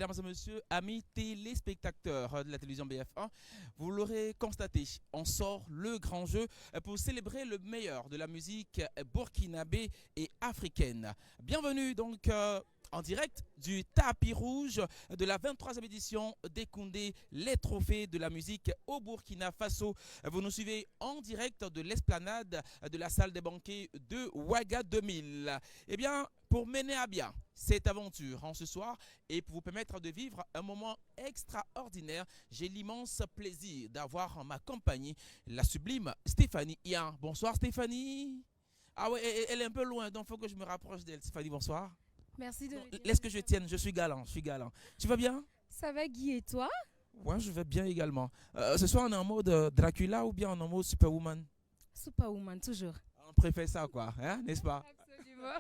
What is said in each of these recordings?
mesdames et messieurs, amis téléspectateurs de la télévision BF1, vous l'aurez constaté, on sort le grand jeu pour célébrer le meilleur de la musique burkinabé et africaine. Bienvenue donc en direct du tapis rouge de la 23e édition des Koundé, les trophées de la musique au Burkina Faso. Vous nous suivez en direct de l'esplanade de la salle des banquets de Ouaga 2000. Eh bien, pour mener à bien cette aventure en ce soir et pour vous permettre de vivre un moment extraordinaire, j'ai l'immense plaisir d'avoir en ma compagnie la sublime Stéphanie Ian. Bonsoir Stéphanie. Ah ouais, elle est un peu loin, donc il faut que je me rapproche d'elle. Stéphanie, bonsoir. Merci de Non, le dire. laisse que je tienne, je suis galant, je suis galant. Tu vas bien? Ça va, Guy, et toi? Ouais, je vais bien également. Ce soir, on est en mode Dracula ou bien on est en mode Superwoman? Superwoman, toujours. On préfère ça, quoi, hein, n'est-ce pas? Absolument.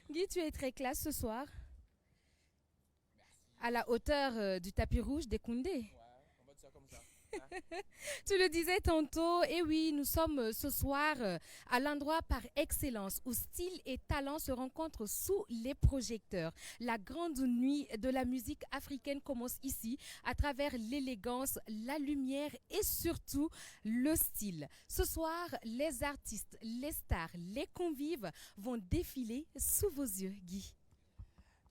Guy, tu es très classe ce soir. À la hauteur du tapis rouge des Koundé. On va dire ça comme ça. Tu le disais tantôt, et oui, nous sommes ce soir à l'endroit par excellence où style et talent se rencontrent sous les projecteurs. La grande nuit de la musique africaine commence ici à travers l'élégance, la lumière et surtout le style. Ce soir, les artistes, les stars, les convives vont défiler sous vos yeux, Guy.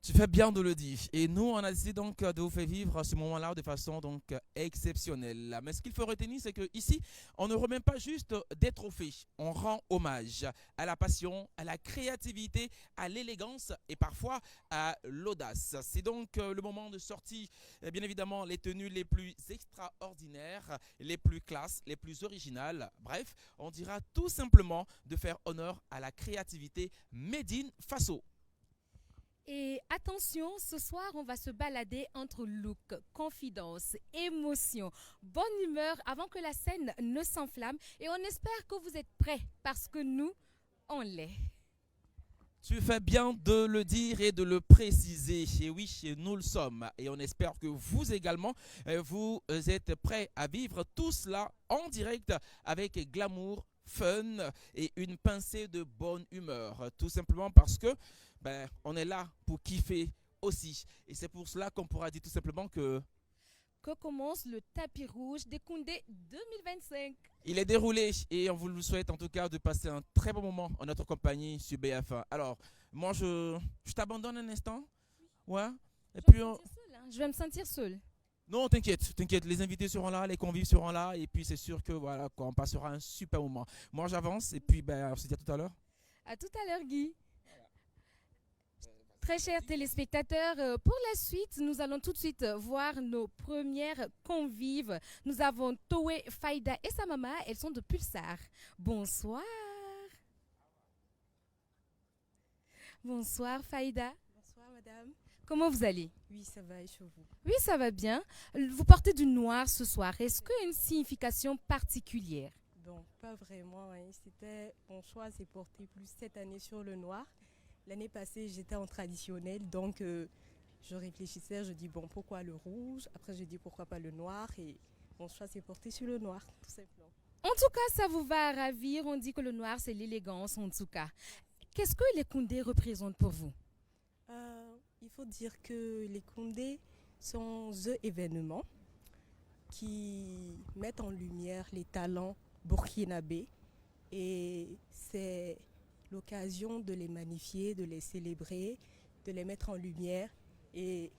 Tu fais bien de le dire. Et nous, on a décidé donc de vous faire vivre ce moment-là de façon donc exceptionnelle. Mais ce qu'il faut retenir, c'est qu'ici, on ne remet pas juste des trophées. On rend hommage à la passion, à la créativité, à l'élégance et parfois à l'audace. C'est donc le moment de sortir, bien évidemment, les tenues les plus extraordinaires, les plus classes, les plus originales. Bref, on dira tout simplement de faire honneur à la créativité Made in Faso. Et attention, ce soir, on va se balader entre look, confidence, émotion, bonne humeur avant que la scène ne s'enflamme. Et on espère que vous êtes prêts parce que nous, on l'est. Tu fais bien de le dire et de le préciser. Et oui, nous le sommes. Et on espère que vous également, vous êtes prêts à vivre tout cela en direct avec glamour, fun et une pincée de bonne humeur. Tout simplement parce que on est là pour kiffer aussi. Et c'est pour cela qu'on pourra dire tout simplement Que commence le tapis rouge des Koundé 2025. il est déroulé et on vous le souhaite en tout cas de passer un très bon moment en notre compagnie sur BF1. Alors, moi je t'abandonne un instant. Ouais. Et puis Je vais me sentir seule. non, t'inquiète, t'inquiète, les invités seront là, les convives seront là et puis c'est sûr que voilà, quoi, on passera un super moment. Moi j'avance et puis on se dit à tout à l'heure. À tout à l'heure, Guy. Très chers téléspectateurs, pour la suite, nous allons tout de suite voir nos premières convives. Nous avons Toé, Faïda et sa maman, elles sont de Pulsar. Bonsoir. Bonsoir Faïda. Bonsoir madame. Comment vous allez? Oui, ça va et chez vous? Oui, ça va bien. Vous portez du noir ce soir. Est-ce qu'il y a une signification particulière? Bon, pas vraiment. C'était mon choix, c'est porté plus cette année sur le noir. L'année passée, j'étais en traditionnel, donc je réfléchissais, je dis bon, pourquoi le rouge? Après, je dis pourquoi pas le noir? Et mon choix, c'est porté sur le noir, tout simplement. En tout cas, ça vous va ravir. On dit que le noir, c'est l'élégance, en tout cas. Qu'est-ce que les Koundé représentent pour vous? Il faut dire que les Koundé sont the événements qui mettent en lumière les talents burkinabés et c'est l'occasion de les magnifier, de les célébrer, de les mettre en lumière. Et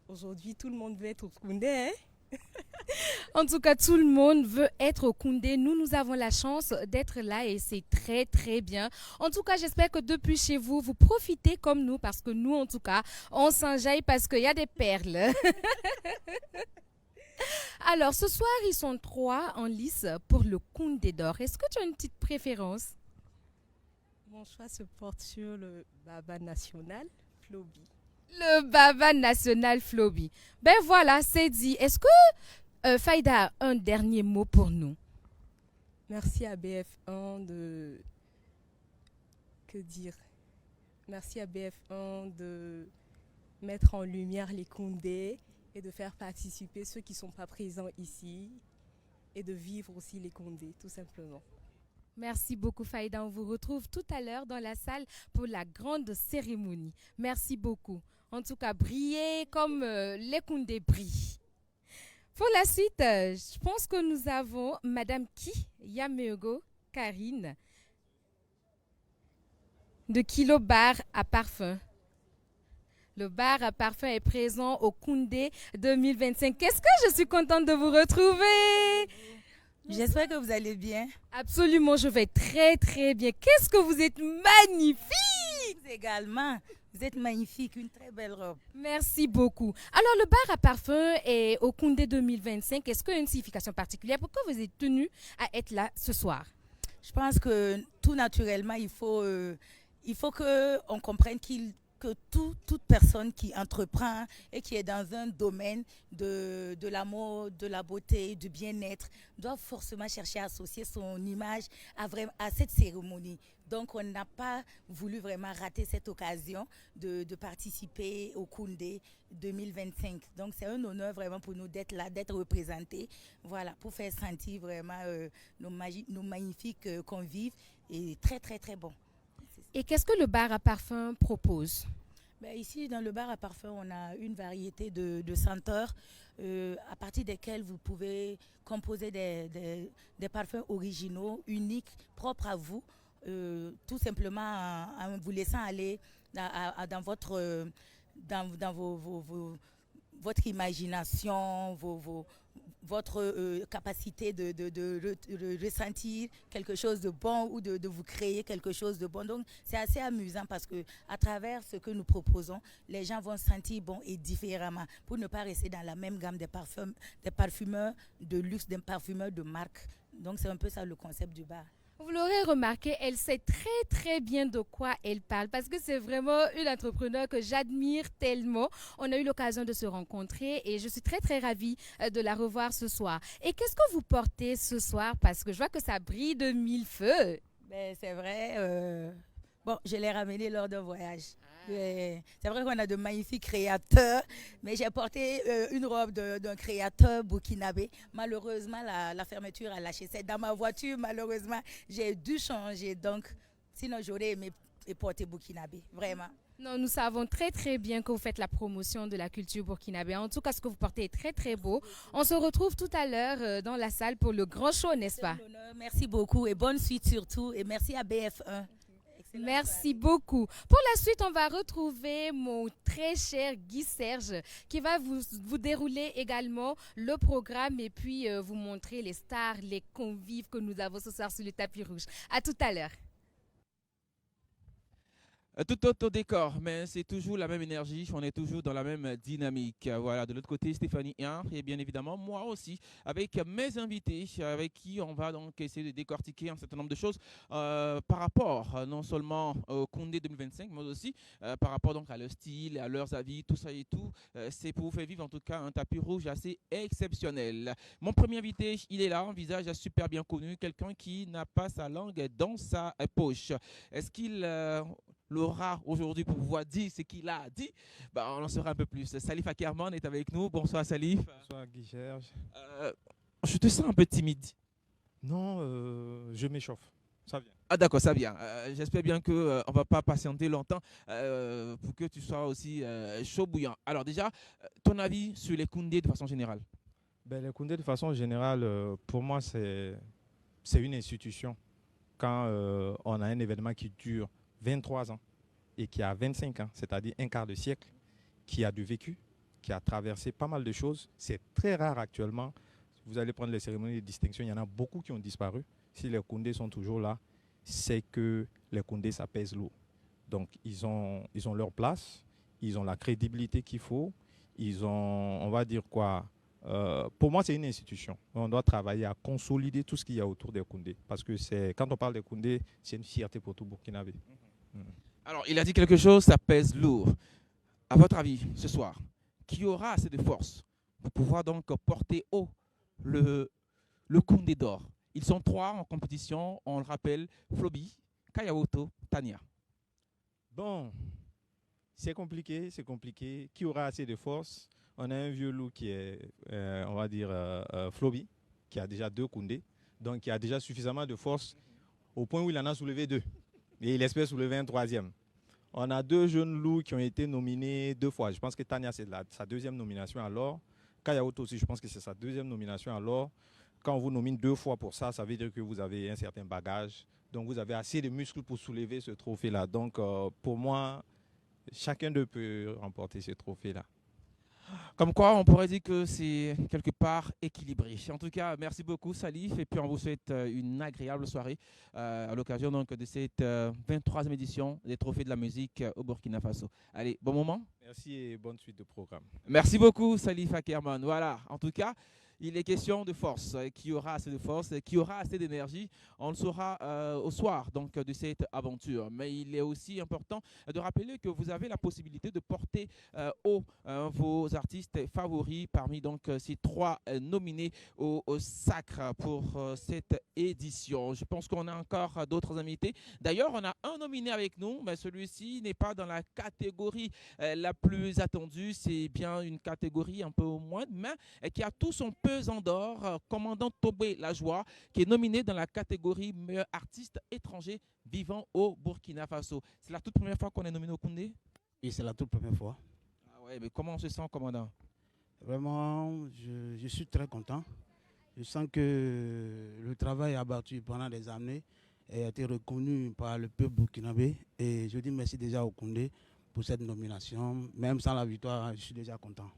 aujourd'hui, tout le monde veut être au Koundé. En tout cas, tout le monde veut être au Koundé. Nous avons la chance d'être là et c'est très, très bien. En tout cas, j'espère que depuis chez vous, vous profitez comme nous parce que nous, en tout cas, on s'enjaille parce qu'il y a des perles. Alors, ce soir, ils sont 3 en lice pour le Koundé d'or. Est-ce que tu as une petite préférence? Mon choix se porte sur le Baba national, Flobi. Le Baba national Flobi. Ben voilà, c'est dit. Est-ce que Faïda a un dernier mot pour nous? Merci à BF1 de... Que dire? Merci à BF1 de mettre en lumière les Koundé et de faire participer ceux qui ne sont pas présents ici et de vivre aussi les Koundé, tout simplement. Merci beaucoup Faïda. On vous retrouve tout à l'heure dans la salle pour la grande cérémonie. Merci beaucoup. En tout cas, brillez comme les Koundé brillent. Pour la suite, je pense que nous avons Madame Ki Yameogo Karine de Kilo Bar à Parfum. Le bar à parfum est présent au Koundé 2025. Qu'est-ce que je suis contente de vous retrouver! J'espère que vous allez bien. Absolument, je vais très très bien. Qu'est-ce que vous êtes magnifique! Vous également. Vous êtes magnifique, une très belle robe. Merci beaucoup. Alors, le bar à parfum est au Koundé 2025. Est-ce qu'il y a une signification particulière? Pourquoi vous êtes tenu à être là ce soir? Je pense que tout naturellement, il faut qu'on comprenne que toute personne qui entreprend et qui est dans un domaine de la mode, de la beauté, du bien-être, doit forcément chercher à associer son image à cette cérémonie. Donc, on n'a pas voulu vraiment rater cette occasion de participer au Koundé 2025. Donc, c'est un honneur vraiment pour nous d'être là, d'être représentés, voilà, pour faire sentir vraiment nos magnifiques convives et très, très, très bons. Et qu'est-ce que le bar à parfum propose? Ben ici, dans le bar à parfum, on a une variété de senteurs à partir desquelles vous pouvez composer des parfums originaux, uniques, propres à vous, tout simplement en vous laissant aller dans votre imagination, votre capacité de ressentir quelque chose de bon ou de vous créer quelque chose de bon. Donc, c'est assez amusant parce que à travers ce que nous proposons, les gens vont se sentir bon et différemment pour ne pas rester dans la même gamme des parfumeurs de luxe, des parfumeurs de marque. Donc, c'est un peu ça le concept du bar. Vous l'aurez remarqué, elle sait très très bien de quoi elle parle parce que c'est vraiment une entrepreneur que j'admire tellement. On a eu l'occasion de se rencontrer et je suis très très ravie de la revoir ce soir. Et qu'est-ce que vous portez ce soir? Parce que je vois que ça brille de mille feux. Ben, c'est vrai. Bon, je l'ai ramené lors d'un voyage. C'est vrai qu'on a de magnifiques créateurs, mais j'ai porté une robe d'un créateur burkinabé. Malheureusement, la fermeture a lâché. C'est dans ma voiture, malheureusement, j'ai dû changer. Donc, sinon, j'aurais aimé porter burkinabé, vraiment. Non, nous savons très très bien que vous faites la promotion de la culture burkinabé. En tout cas, ce que vous portez est très très beau. On se retrouve tout à l'heure dans la salle pour le grand show, n'est-ce pas? Merci beaucoup et bonne suite surtout. Et merci à BF1. Merci beaucoup. Pour la suite, on va retrouver mon très cher Guy Serge qui va vous dérouler également le programme et puis vous montrer les stars, les convives que nous avons ce soir sur le tapis rouge. À tout à l'heure. Tout autre décor, mais c'est toujours la même énergie, on est toujours dans la même dynamique. Voilà, de l'autre côté, Stéphanie Hien, et bien évidemment, moi aussi, avec mes invités, avec qui on va donc essayer de décortiquer un certain nombre de choses par rapport non seulement au Koundé 2025, mais aussi par rapport donc à leur style, à leurs avis, tout ça et tout. C'est pour vous faire vivre en tout cas un tapis rouge assez exceptionnel. Mon premier invité, il est là, un visage super bien connu, quelqu'un qui n'a pas sa langue dans sa poche. Est-ce qu'il l'aura aujourd'hui pour pouvoir dire ce qu'il a dit? On en saura un peu plus. Salif Akerman est avec nous. Bonsoir Salif. Bonsoir Guy Serge. Je te sens un peu timide. Non, je m'échauffe. Ça vient. Ah d'accord, ça vient. J'espère bien qu'on ne va pas patienter longtemps pour que tu sois aussi chaud bouillant. Alors déjà, ton avis sur les Koundé de façon générale? Les Koundé de façon générale, pour moi, c'est une institution. Quand on a un événement qui dure 23 ans et qui a 25 ans, c'est-à-dire un quart de siècle, qui a du vécu, qui a traversé pas mal de choses. C'est très rare actuellement. Vous allez prendre les cérémonies de distinction, il y en a beaucoup qui ont disparu. Si les Koundé sont toujours là, c'est que les Koundé, ça pèse lourd. Donc, ils ont leur place, ils ont la crédibilité qu'il faut, ils ont, on va dire quoi, pour moi, c'est une institution. On doit travailler à consolider tout ce qu'il y a autour des Koundé. Parce que quand on parle des Koundé, c'est une fierté pour tout Burkinabé. Alors, il a dit quelque chose, ça pèse lourd. À votre avis, ce soir, qui aura assez de force pour pouvoir donc porter haut le Koundé d'or? Ils sont 3 en compétition, on le rappelle, Flobi, Kayaoto, Tania. Bon, c'est compliqué. Qui aura assez de force? On a un vieux loup qui est, on va dire, Flobi, qui a déjà 2 Koundé, donc qui a déjà suffisamment de force. au point où il en a soulevé 2. Et il espère soulever un 3e. On a 2 jeunes loups qui ont été nominés 2 fois. Je pense que Tania, c'est sa 2e nomination. Alors, Kayaoto aussi, je pense que c'est sa 2e nomination. Alors, quand on vous nomine 2 fois pour ça, ça veut dire que vous avez un certain bagage. Donc, vous avez assez de muscles pour soulever ce trophée-là. Donc, pour moi, chacun d'eux peut remporter ce trophée-là. Comme quoi, on pourrait dire que c'est quelque part équilibré. En tout cas, merci beaucoup Salif et puis on vous souhaite une agréable soirée à l'occasion donc de cette 23e édition des Trophées de la musique au Burkina Faso. Allez, bon moment. Merci et bonne suite de programme. Merci beaucoup Salif Akerman. Voilà, en tout cas, il est question de force. Qui aura assez de force, qui aura assez d'énergie, on le saura au soir donc, de cette aventure. Mais il est aussi important de rappeler que vous avez la possibilité de porter haut vos artistes favoris parmi donc, ces 3 nominés au sacre pour cette édition. Je pense qu'on a encore d'autres invités. D'ailleurs, on a un nominé avec nous, mais celui-ci n'est pas dans la catégorie la plus attendue. C'est bien une catégorie un peu moins de main qui a tout son pesant d'or, commandant Tobé Lajoie, qui est nominé dans la catégorie meilleur artiste étranger vivant au Burkina Faso. C'est la toute première fois qu'on est nominé au Koundé? Oui, c'est la toute première fois. Ah ouais, mais comment on se sent, commandant? Vraiment, je suis très content. Je sens que le travail abattu pendant des années a été reconnu par le peuple burkinabé. Et je dis merci déjà au Koundé pour cette nomination. Même sans la victoire, je suis déjà content.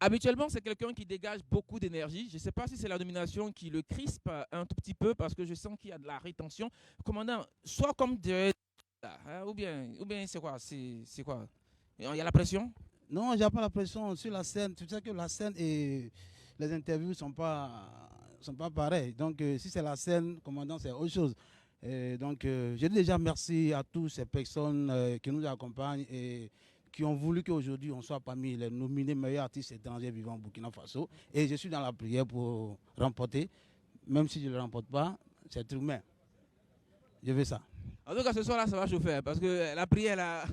Habituellement, c'est quelqu'un qui dégage beaucoup d'énergie. Je ne sais pas si c'est la nomination qui le crispe un tout petit peu parce que je sens qu'il y a de la rétention. Commandant, soit comme de... ou bien c'est quoi? C'est quoi? Il y a la pression? Non, il n'y a pas la pression sur la scène. Tu sais que la scène et les interviews ne sont pas pareilles. Donc, si c'est la scène, commandant, c'est autre chose. Donc, je dis déjà merci à toutes ces personnes qui nous accompagnent et qui ont voulu qu'aujourd'hui on soit parmi les nominés meilleurs artistes étrangers vivant au Burkina Faso. Et je suis dans la prière pour remporter. Même si je ne le remporte pas, c'est humain. Je veux ça. En tout cas, ce soir-là, ça va chauffer parce que la prière, là,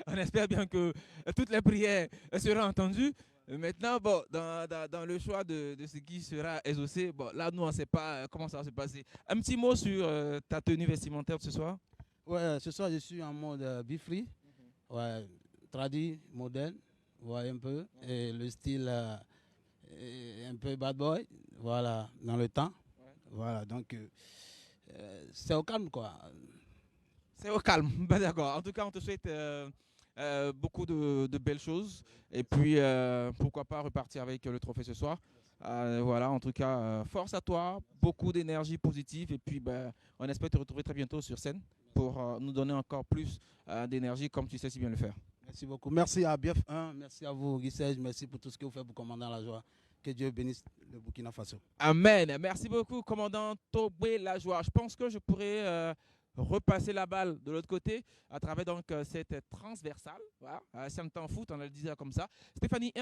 on espère bien que toutes les prières seront entendues. Maintenant, bon, dans le choix de ce qui sera exaucé, bon, là, nous, on ne sait pas comment ça va se passer. Un petit mot sur ta tenue vestimentaire de ce soir? Ouais, ce soir, je suis en mode be free. Ouais, tradi, moderne, ouais, un peu. Et le style un peu bad boy, voilà, dans le temps. Ouais. Voilà, donc c'est au calme, quoi. C'est au calme, ben, d'accord. En tout cas, on te souhaite beaucoup de belles choses. Et puis, pourquoi pas repartir avec le trophée ce soir. Voilà, en tout cas, force à toi, beaucoup d'énergie positive. Et puis, ben, on espère te retrouver très bientôt sur scène pour nous donner encore plus d'énergie, comme tu sais si bien le faire. Merci beaucoup. Merci à BF1, merci à vous, Guy Serge, merci pour tout ce que vous faites pour Commandant Lajoie. Que Dieu bénisse le Burkina Faso. Amen. Merci beaucoup, commandant Tobé Lajoie. Je pense que je pourrais repasser la balle de l'autre côté à travers donc cette transversale. Voilà. Si on t'en fout, on le disait comme ça. Stéphanie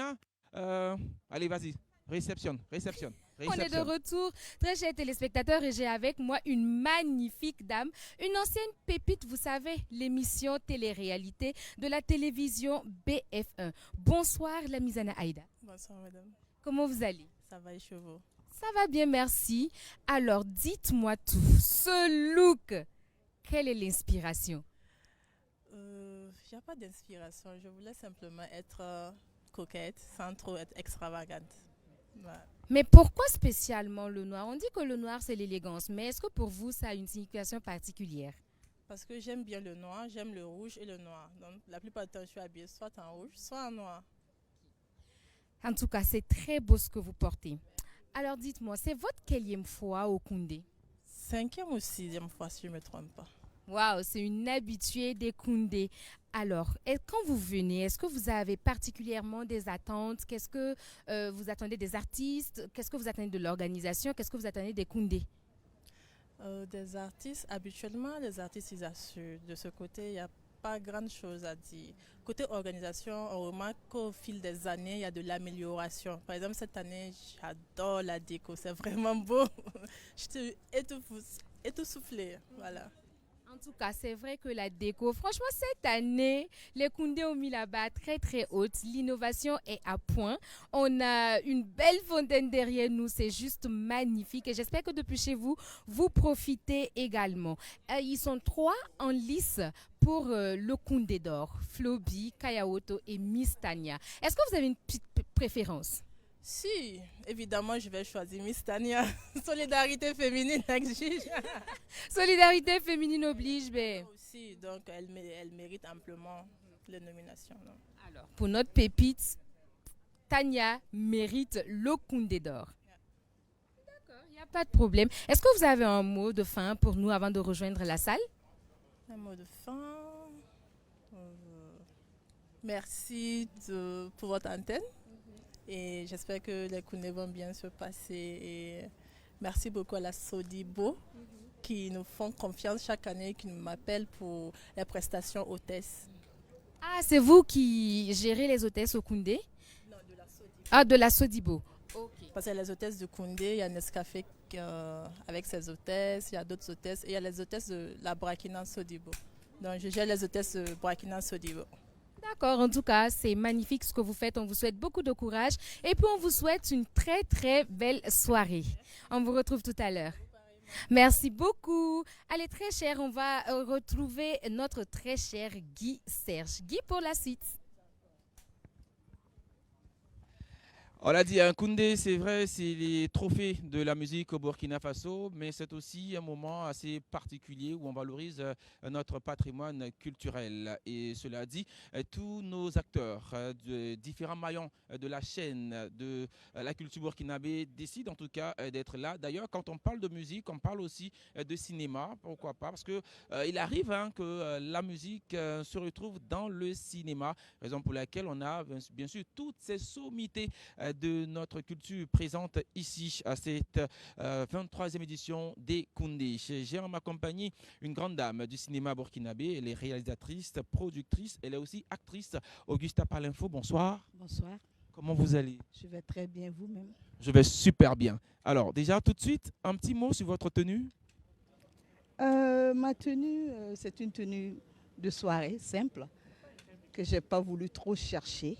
1, allez, vas-y. Réceptionne. On est de retour, très chers téléspectateurs, et j'ai avec moi une magnifique dame, une ancienne pépite, vous savez, l'émission télé-réalité de la télévision BF1. Bonsoir, la Misana Aïda. Bonsoir, madame. Comment vous allez? Ça va, et chez vous? Ça va bien, merci. Alors, dites-moi tout. Ce look, quelle est l'inspiration? Il n'y a pas d'inspiration. Je voulais simplement être coquette, sans trop être extravagante. Voilà. Mais pourquoi spécialement le noir? On dit que le noir, c'est l'élégance, mais est-ce que pour vous, ça a une signification particulière? Parce que j'aime bien le noir, j'aime le rouge et le noir. Donc, la plupart du temps, je suis habillée soit en rouge, soit en noir. En tout cas, c'est très beau ce que vous portez. Alors, dites-moi, c'est votre quelle fois au Koundé? 5e ou 6e fois, si je ne me trompe pas. Waouh, c'est une habituée des Koundé. Alors, quand vous venez, est-ce que vous avez particulièrement des attentes? Qu'est-ce que vous attendez des artistes? Qu'est-ce que vous attendez de l'organisation? Qu'est-ce que vous attendez des Koundé? Des artistes, habituellement, les artistes, ils assurent. De ce côté, il n'y a pas grand-chose à dire. Côté organisation, on remarque qu'au fil des années, il y a de l'amélioration. Par exemple, cette année, j'adore la déco. C'est vraiment beau. Je suis étouffée. Voilà. En tout cas, c'est vrai que la déco, franchement, cette année, les Koundé ont mis la barre très très haute. L'innovation est à point. On a une belle fontaine derrière nous. C'est juste magnifique. Et j'espère que depuis chez vous, vous profitez également. Ils sont 3 en lice pour le Koundé d'or. Floby, Kayaoto et Miss Tania. Est-ce que vous avez une petite préférence? Si, évidemment, je vais choisir Miss Tania. Solidarité féminine exige. Solidarité féminine oblige. Ben. Aussi, donc elle mérite amplement les nominations. Non? Alors, pour notre pépite, Tania mérite le Koundé d'or. D'accord, il n'y a pas de problème. Est-ce que vous avez un mot de fin pour nous avant de rejoindre la salle? Un mot de fin. Merci pour votre antenne. Et j'espère que les Koundé vont bien se passer. Et merci beaucoup à la Sodibo qui nous font confiance chaque année, qui m'appellent pour les prestations hôtesses. Ah, c'est vous qui gérez les hôtesses au Koundé? Non, de la Sodibo. Ah, de la Sodibo. Ok. Parce qu'il y a les hôtesses de Koundé, il y a Nescafé avec ses hôtesses, il y a d'autres hôtesses, et il y a les hôtesses de la Brakina Sodibo. Donc je gère les hôtesses de Brakina Sodibo. D'accord, en tout cas, c'est magnifique ce que vous faites. On vous souhaite beaucoup de courage et puis on vous souhaite une très très belle soirée. On vous retrouve tout à l'heure. Merci beaucoup. Allez, très cher, on va retrouver notre très cher Guy Serge. Guy pour la suite. On l'a dit, un Koundé, c'est vrai, c'est les trophées de la musique au Burkina Faso, mais c'est aussi un moment assez particulier où on valorise notre patrimoine culturel. Et cela dit, tous nos acteurs, de différents maillons de la chaîne de la culture burkinabé décident en tout cas d'être là. D'ailleurs, quand on parle de musique, on parle aussi de cinéma, pourquoi pas, parce que il arrive que la musique se retrouve dans le cinéma, raison pour laquelle on a bien sûr toutes ces sommités de notre culture présente ici à cette 23e édition des Koundé. J'ai en ma compagnie une grande dame du cinéma burkinabé. Elle est réalisatrice, productrice, elle est aussi actrice. Augusta Palinfo, bonsoir. Bonsoir. Comment vous allez? Je vais très bien, vous-même. Je vais super bien. Alors déjà tout de suite, un petit mot sur votre tenue. Ma tenue, c'est une tenue de soirée simple que je n'ai pas voulu trop chercher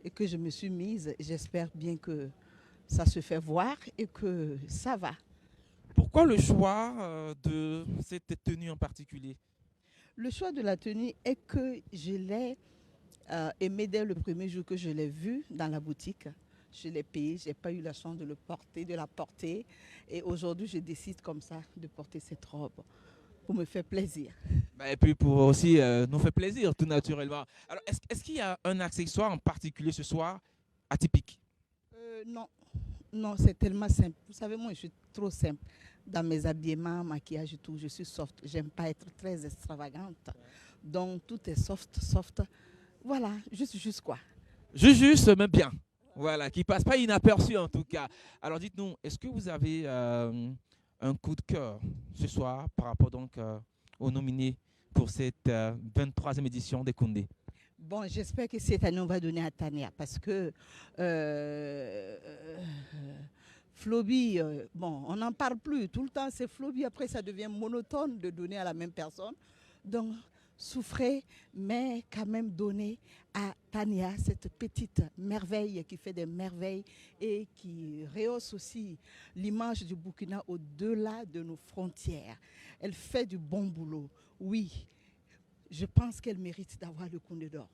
et que je me suis mise. J'espère bien que ça se fait voir et que ça va. Pourquoi le choix de cette tenue en particulier? Le choix de la tenue est que je l'ai aimé dès le premier jour que je l'ai vu dans la boutique. Je l'ai payé, je n'ai pas eu la chance de la porter. Et aujourd'hui, je décide comme ça de porter cette robe pour me faire plaisir. Et puis pour aussi nous faire plaisir, tout naturellement. Alors, est-ce qu'il y a un accessoire en particulier ce soir atypique? Non, non, c'est tellement simple. Vous savez, moi, je suis trop simple. Dans mes habillements, maquillage et tout, je suis soft. J'aime pas être très extravagante. Donc, tout est soft, soft. Voilà, juste quoi. Juste, mais bien. Voilà, qui passe pas inaperçu en tout cas. Alors dites-nous, est-ce que vous avez un coup de cœur ce soir par rapport donc aux nominés pour cette 23e édition des Koundé? Bon, j'espère que cette année, on va donner à Tania parce que Floby, bon, on n'en parle plus. Tout le temps, c'est Floby. Après, ça devient monotone de donner à la même personne. Donc, souffrez, mais quand même donner à Tania, cette petite merveille qui fait des merveilles et qui rehausse aussi l'image du Burkina au-delà de nos frontières. Elle fait du bon boulot. Oui, je pense qu'elle mérite d'avoir le Koundé d'or.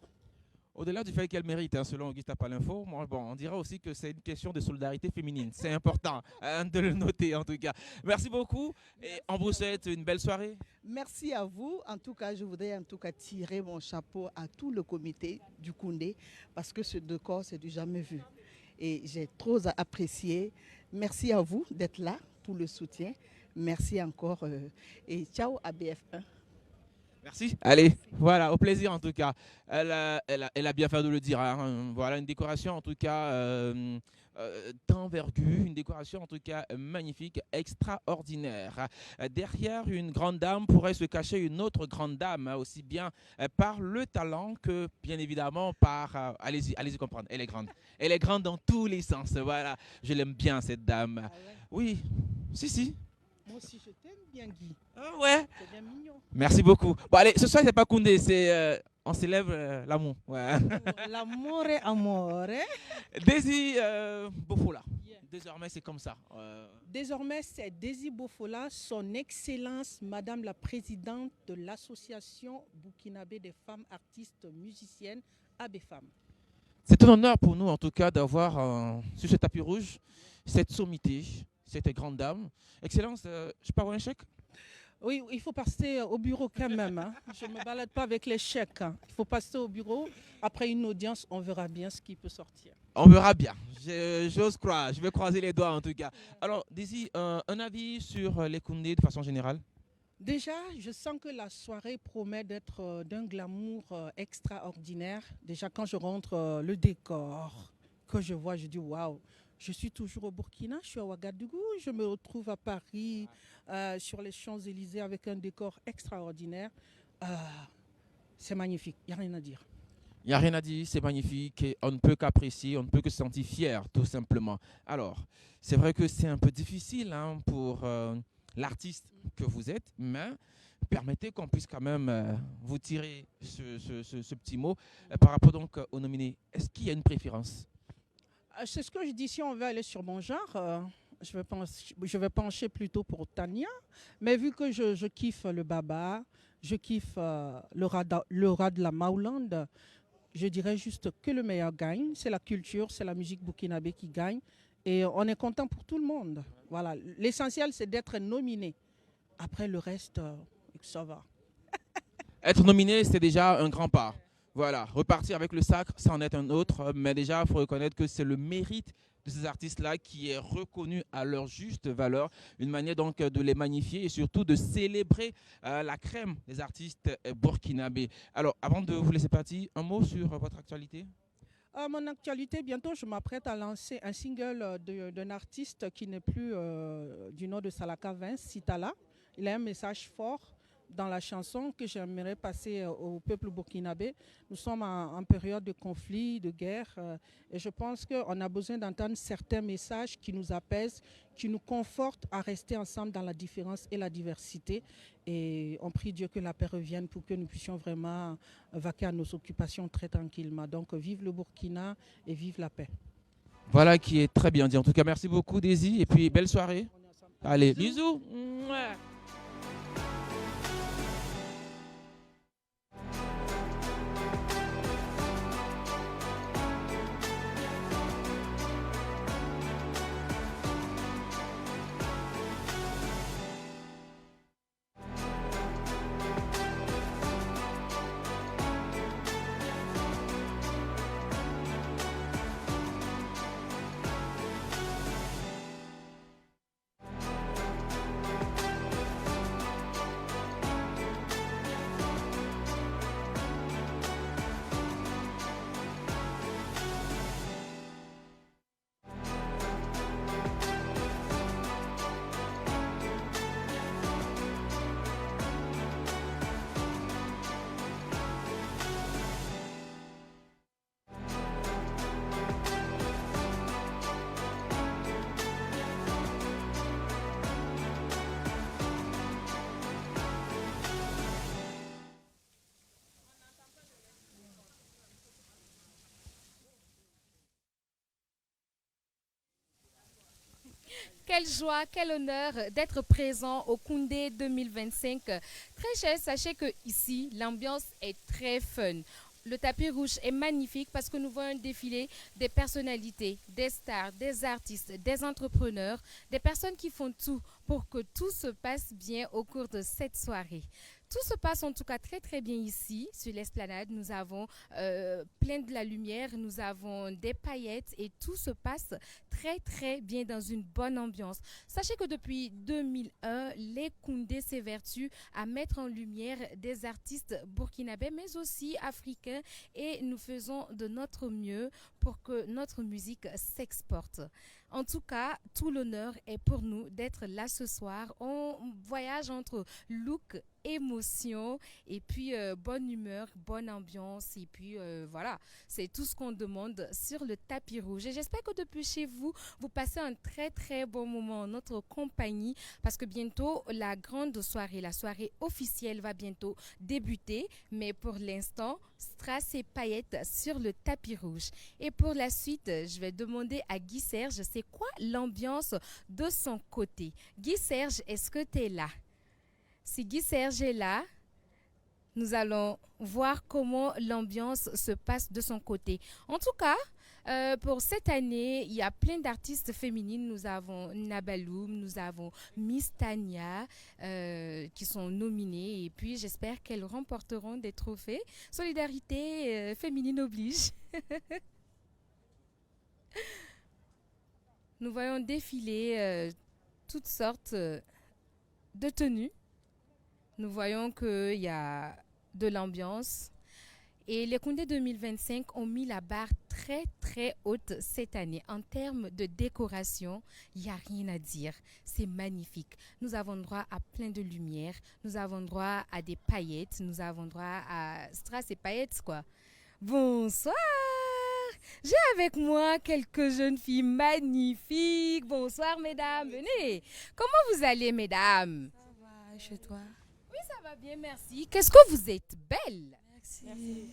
Au-delà du fait qu'elle mérite, selon Augusta Palinfo, on dira aussi que c'est une question de solidarité féminine. C'est important de le noter en tout cas. Merci beaucoup et on vous souhaite une belle soirée. Merci à vous. En tout cas, je voudrais tirer mon chapeau à tout le comité du Koundé parce que ce décor, c'est du jamais vu. Et j'ai trop apprécié. Merci à vous d'être là pour le soutien. Merci encore et ciao à BF1. Merci. Allez, voilà, au plaisir en tout cas. Elle a bien fait de le dire. Hein. Voilà, une décoration en tout cas d'envergure, une décoration en tout cas magnifique, extraordinaire. Derrière une grande dame pourrait se cacher une autre grande dame, aussi bien par le talent que bien évidemment par... allez-y comprendre, elle est grande. Elle est grande dans tous les sens. Voilà, je l'aime bien cette dame. Ah ouais. Oui, si. Moi aussi, je t'aime bien, Guy. Ah ouais. C'est bien mignon. Merci beaucoup. Bon, allez, ce soir, c'est pas Koundé, c'est on célèbre l'amour. Ouais. L'amore amore. Daisy Bofola. Yeah. Désormais, c'est comme ça. Désormais, c'est Daisy Bofola, son Excellence, Madame la Présidente de l'Association burkinabé des femmes artistes musiciennes, ABFAM. C'est un honneur pour nous, en tout cas, d'avoir sur ce tapis rouge cette sommité, cette grande dame. Excellence, je peux avoir un chèque? Oui, il faut passer au bureau quand même. Hein. Je ne me balade pas avec les chèques. Hein. Il faut passer au bureau. Après une audience, on verra bien ce qui peut sortir. On verra bien. J'ose croire. Je vais croiser les doigts, en tout cas. Alors, Daisy, un avis sur les Koundé de façon générale? Déjà, je sens que la soirée promet d'être d'un glamour extraordinaire. Déjà, quand je rentre le décor, que je vois, je dis waouh. Je suis toujours au Burkina, je suis à Ouagadougou, je me retrouve à Paris, sur les Champs-Élysées avec un décor extraordinaire. C'est magnifique, il n'y a rien à dire. Il n'y a rien à dire, c'est magnifique et on ne peut qu'apprécier, on ne peut que se sentir fier, tout simplement. Alors, c'est vrai que c'est un peu difficile hein, pour l'artiste que vous êtes, mais permettez qu'on puisse quand même vous tirer ce petit mot par rapport donc aux nominés. Est-ce qu'il y a une préférence? C'est ce que je dis, si on veut aller sur mon genre, je vais pencher plutôt pour Tania, mais vu que je kiffe le baba, je kiffe le rat de la Maulande, je dirais juste que le meilleur gagne. C'est la culture, c'est la musique burkinabé qui gagne. Et on est content pour tout le monde. Voilà. L'essentiel, c'est d'être nominé. Après, le reste, ça va. Être nominé, c'est déjà un grand pas. Voilà, repartir avec le sacre, ça en est un autre. Mais déjà, il faut reconnaître que c'est le mérite de ces artistes-là qui est reconnu à leur juste valeur. Une manière donc de les magnifier et surtout de célébrer la crème des artistes burkinabés. Alors, avant de vous laisser partir, un mot sur votre actualité? Mon actualité, bientôt, je m'apprête à lancer un single d'un artiste qui n'est plus du nom de Salaka Vince, Sitala. Il a un message fort dans la chanson que j'aimerais passer au peuple burkinabé. Nous sommes en période de conflit, de guerre, et je pense qu'on a besoin d'entendre certains messages qui nous apaisent, qui nous confortent à rester ensemble dans la différence et la diversité. Et on prie Dieu que la paix revienne pour que nous puissions vraiment vaquer à nos occupations très tranquillement. Donc vive le Burkina et vive la paix. Voilà qui est très bien dit. En tout cas, merci beaucoup Daisy et puis belle soirée. Allez, bisous. Mouah. Quelle joie, quel honneur d'être présent au Koundé 2025. Très cher, sachez que ici, l'ambiance est très fun. Le tapis rouge est magnifique parce que nous voyons défiler des personnalités, des stars, des artistes, des entrepreneurs, des personnes qui font tout pour que tout se passe bien au cours de cette soirée. Tout se passe en tout cas très très bien ici sur l'esplanade. Nous avons plein de la lumière, nous avons des paillettes et tout se passe très très bien dans une bonne ambiance. Sachez que depuis 2001, les Koundé s'évertuent à mettre en lumière des artistes burkinabés mais aussi africains et nous faisons de notre mieux pour que notre musique s'exporte. En tout cas, tout l'honneur est pour nous d'être là ce soir. On voyage entre look, émotion et puis bonne humeur, bonne ambiance et puis voilà, c'est tout ce qu'on demande sur le tapis rouge. Et j'espère que depuis chez vous, vous passez un très très bon moment en notre compagnie parce que bientôt la grande soirée, la soirée officielle va bientôt débuter. Mais pour l'instant, strass et paillettes sur le tapis rouge. Et pour la suite, je vais demander à Guy Serge, c'est quoi l'ambiance de son côté? Guy Serge, est-ce que tu es là? Si Guy Serge est là, nous allons voir comment l'ambiance se passe de son côté. En tout cas, pour cette année, il y a plein d'artistes féminines. Nous avons Nabaloum, nous avons Miss Tania qui sont nominées. Et puis, j'espère qu'elles remporteront des trophées. Solidarité féminine oblige. Nous voyons défiler toutes sortes de tenues. Nous voyons qu'il y a de l'ambiance. Et les Koundé 2025 ont mis la barre très, très haute cette année. En termes de décoration, il n'y a rien à dire. C'est magnifique. Nous avons droit à plein de lumière. Nous avons droit à des paillettes. Nous avons droit à strass et paillettes, quoi. Bonsoir! J'ai avec moi quelques jeunes filles magnifiques. Bonsoir, mesdames. Venez. Comment vous allez, mesdames? Ça va, chez toi? Oui, ça va bien, merci. Qu'est-ce que vous êtes belle? Merci.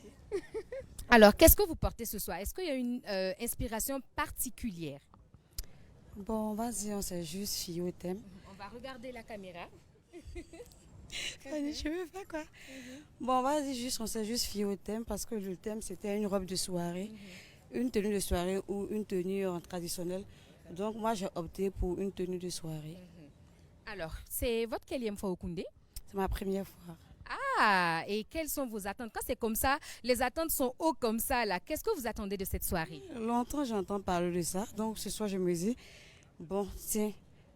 Alors, qu'est-ce que vous portez ce soir? Est-ce qu'il y a une inspiration particulière? Bon, vas-y, on s'est juste fié au thème. On va regarder la caméra. Je veux pas quoi. Bon, vas-y, juste, on s'est juste fié au thème parce que le thème, c'était une robe de soirée, une tenue de soirée ou une tenue traditionnelle. Donc, moi, j'ai opté pour une tenue de soirée. Alors, c'est votre quelle fois au Koundé? C'est ma première fois. Ah, et quelles sont vos attentes? Quand c'est comme ça, les attentes sont hautes comme ça, là. Qu'est-ce que vous attendez de cette soirée? Longtemps, j'entends parler de ça. Donc, ce soir, je me dis, bon, tiens,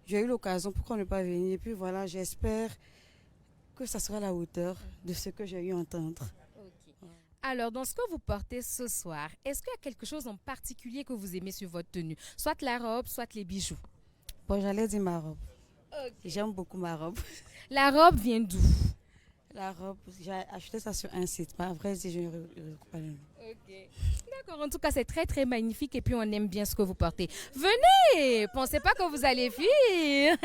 j'ai eu l'occasion, pourquoi ne pas venir? Et puis voilà, j'espère que ça sera à la hauteur de ce que j'ai eu à entendre. Alors, dans ce que vous portez ce soir, est-ce qu'il y a quelque chose en particulier que vous aimez sur votre tenue? Soit la robe, soit les bijoux. Bon, j'allais dire ma robe. J'aime beaucoup ma robe. La robe vient d'où? La robe, j'ai acheté ça sur un site. Pas vrai, si je ne reconnais pas le nom. Ok. D'accord, en tout cas, c'est très, très magnifique et puis on aime bien ce que vous portez. Venez, pensez pas que vous allez fuir.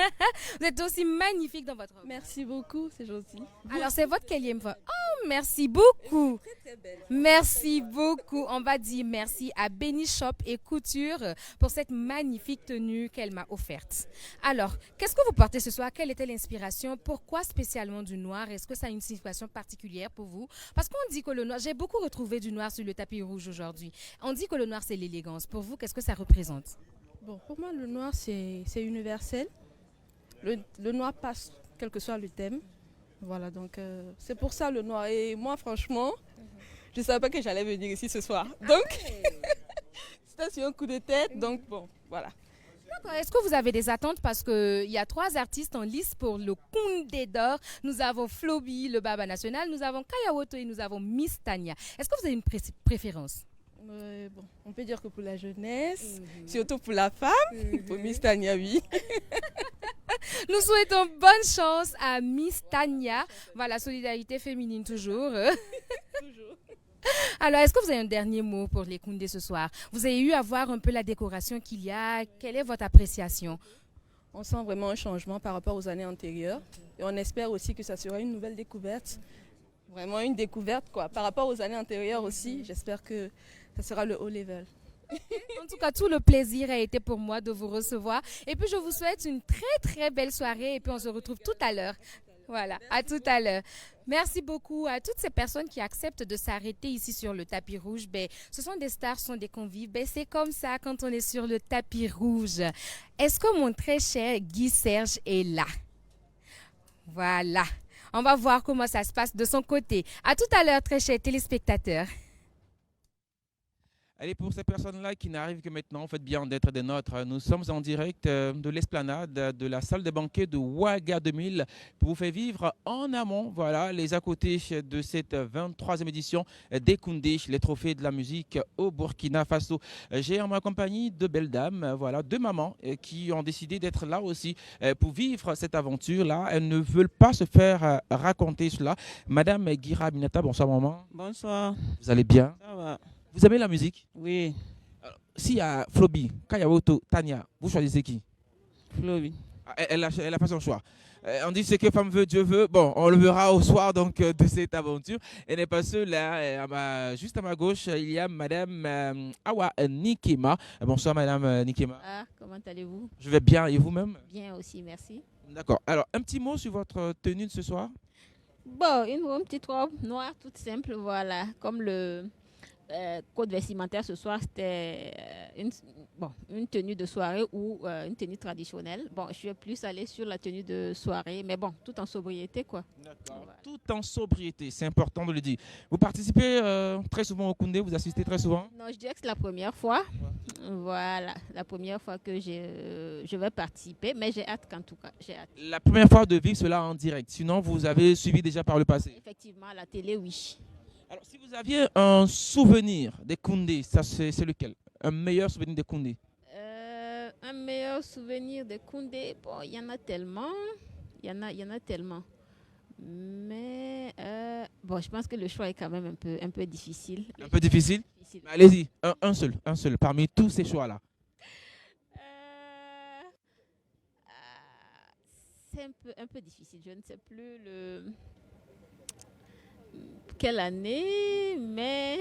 Vous êtes aussi magnifique dans votre robe. Merci beaucoup, c'est gentil. Alors, c'est votre quelle fois? Oh, merci beaucoup. Merci beaucoup. On va dire merci à Benny Shop et Couture pour cette magnifique tenue qu'elle m'a offerte. Alors, qu'est-ce que vous portez ce soir? Quelle était l'inspiration? Pourquoi spécialement du noir? Est-ce que ça a une signification particulière pour vous? Parce qu'on dit que le noir, j'ai beaucoup retrouvé du noir sur le tapis rouge aujourd'hui. On dit que le noir, c'est l'élégance. Pour vous, qu'est-ce que ça représente? Bon, pour moi, le noir, c'est universel. Le noir passe, quel que soit le thème. Voilà, donc c'est pour ça le noir. Et moi, franchement, je ne savais pas que j'allais venir ici ce soir. Donc, c'était sur un coup de tête. Donc, bon, voilà. D'accord. Est-ce que vous avez des attentes? Parce qu'il y a 3 artistes en lice pour le Koundé d'or. Nous avons Floby, le Baba National, nous avons Kayawoto et nous avons Miss Tania. Est-ce que vous avez une préférence? Bon, on peut dire que pour la jeunesse, surtout pour la femme, pour Miss Tania, oui. Nous souhaitons bonne chance à Miss Tania. Voilà, solidarité féminine toujours. Toujours. Alors, est-ce que vous avez un dernier mot pour les Koundé ce soir? Vous avez eu à voir un peu la décoration qu'il y a. Quelle est votre appréciation? On sent vraiment un changement par rapport aux années antérieures. Et on espère aussi que ça sera une nouvelle découverte. Vraiment une découverte, quoi. Par rapport aux années antérieures aussi, j'espère que ça sera le haut level. En tout cas, tout le plaisir a été pour moi de vous recevoir. Et puis, je vous souhaite une très, très belle soirée. Et puis, on se retrouve tout à l'heure. Voilà, à tout à l'heure. Merci beaucoup à toutes ces personnes qui acceptent de s'arrêter ici sur le tapis rouge. Ben, ce sont des stars, ce sont des convives. Ben, c'est comme ça quand on est sur le tapis rouge. Est-ce que mon très cher Guy Serge est là? Voilà. On va voir comment ça se passe de son côté. À tout à l'heure, très chers téléspectateurs. Allez, pour ces personnes-là qui n'arrivent que maintenant, faites bien d'être des nôtres. Nous sommes en direct de l'esplanade de la salle des banquets de Ouaga 2000 pour vous faire vivre en amont, voilà, les à côté de cette 23e édition des Koundé, les trophées de la musique au Burkina Faso. J'ai en ma compagnie deux belles dames, voilà, deux mamans qui ont décidé d'être là aussi pour vivre cette aventure-là. Elles ne veulent pas se faire raconter cela. Madame Guira Minata, bonsoir maman. Bonsoir, Vous allez bien? ça va? Vous aimez la musique? Oui, S'il y a Flobi, Kayawoto, Tania, vous choisissez qui? Floby. Elle a fait son choix. On dit ce que femme veut, Dieu veut. Bon, on le verra au soir donc de cette aventure. Elle n'est pas seule là. Juste à ma gauche, il y a Madame Awa Nikema. Bonsoir Madame Nikema. Ah, comment allez-vous? Je vais bien et vous-même? Bien aussi, merci. D'accord. Alors, un petit mot sur votre tenue de ce soir? Bon, une petite robe noire, toute simple, voilà. Comme le code vestimentaire ce soir, c'était une tenue de soirée ou une tenue traditionnelle. Bon, je suis plus allée sur la tenue de soirée, mais bon, tout en sobriété, quoi. D'accord. Voilà. Tout en sobriété, c'est important de le dire. Vous participez très souvent au Koundé, vous assistez très souvent? Non, je dirais que c'est la première fois. Voilà, la première fois que je vais participer, mais j'ai hâte qu'en tout cas, j'ai hâte. La première fois de vivre cela en direct. Sinon, vous avez suivi déjà par le passé? Effectivement, à la télé, oui. Alors, si vous aviez un souvenir des Koundé, ça c'est lequel? Un meilleur souvenir des Koundé? Un meilleur souvenir de Koundé, bon, il y en a tellement. Il y en a tellement. Mais bon, je pense que le choix est quand même un peu difficile. Un peu difficile? Difficile. Allez-y, un seul, parmi tous ces choix-là. C'est un peu difficile. Je ne sais plus quelle année, mais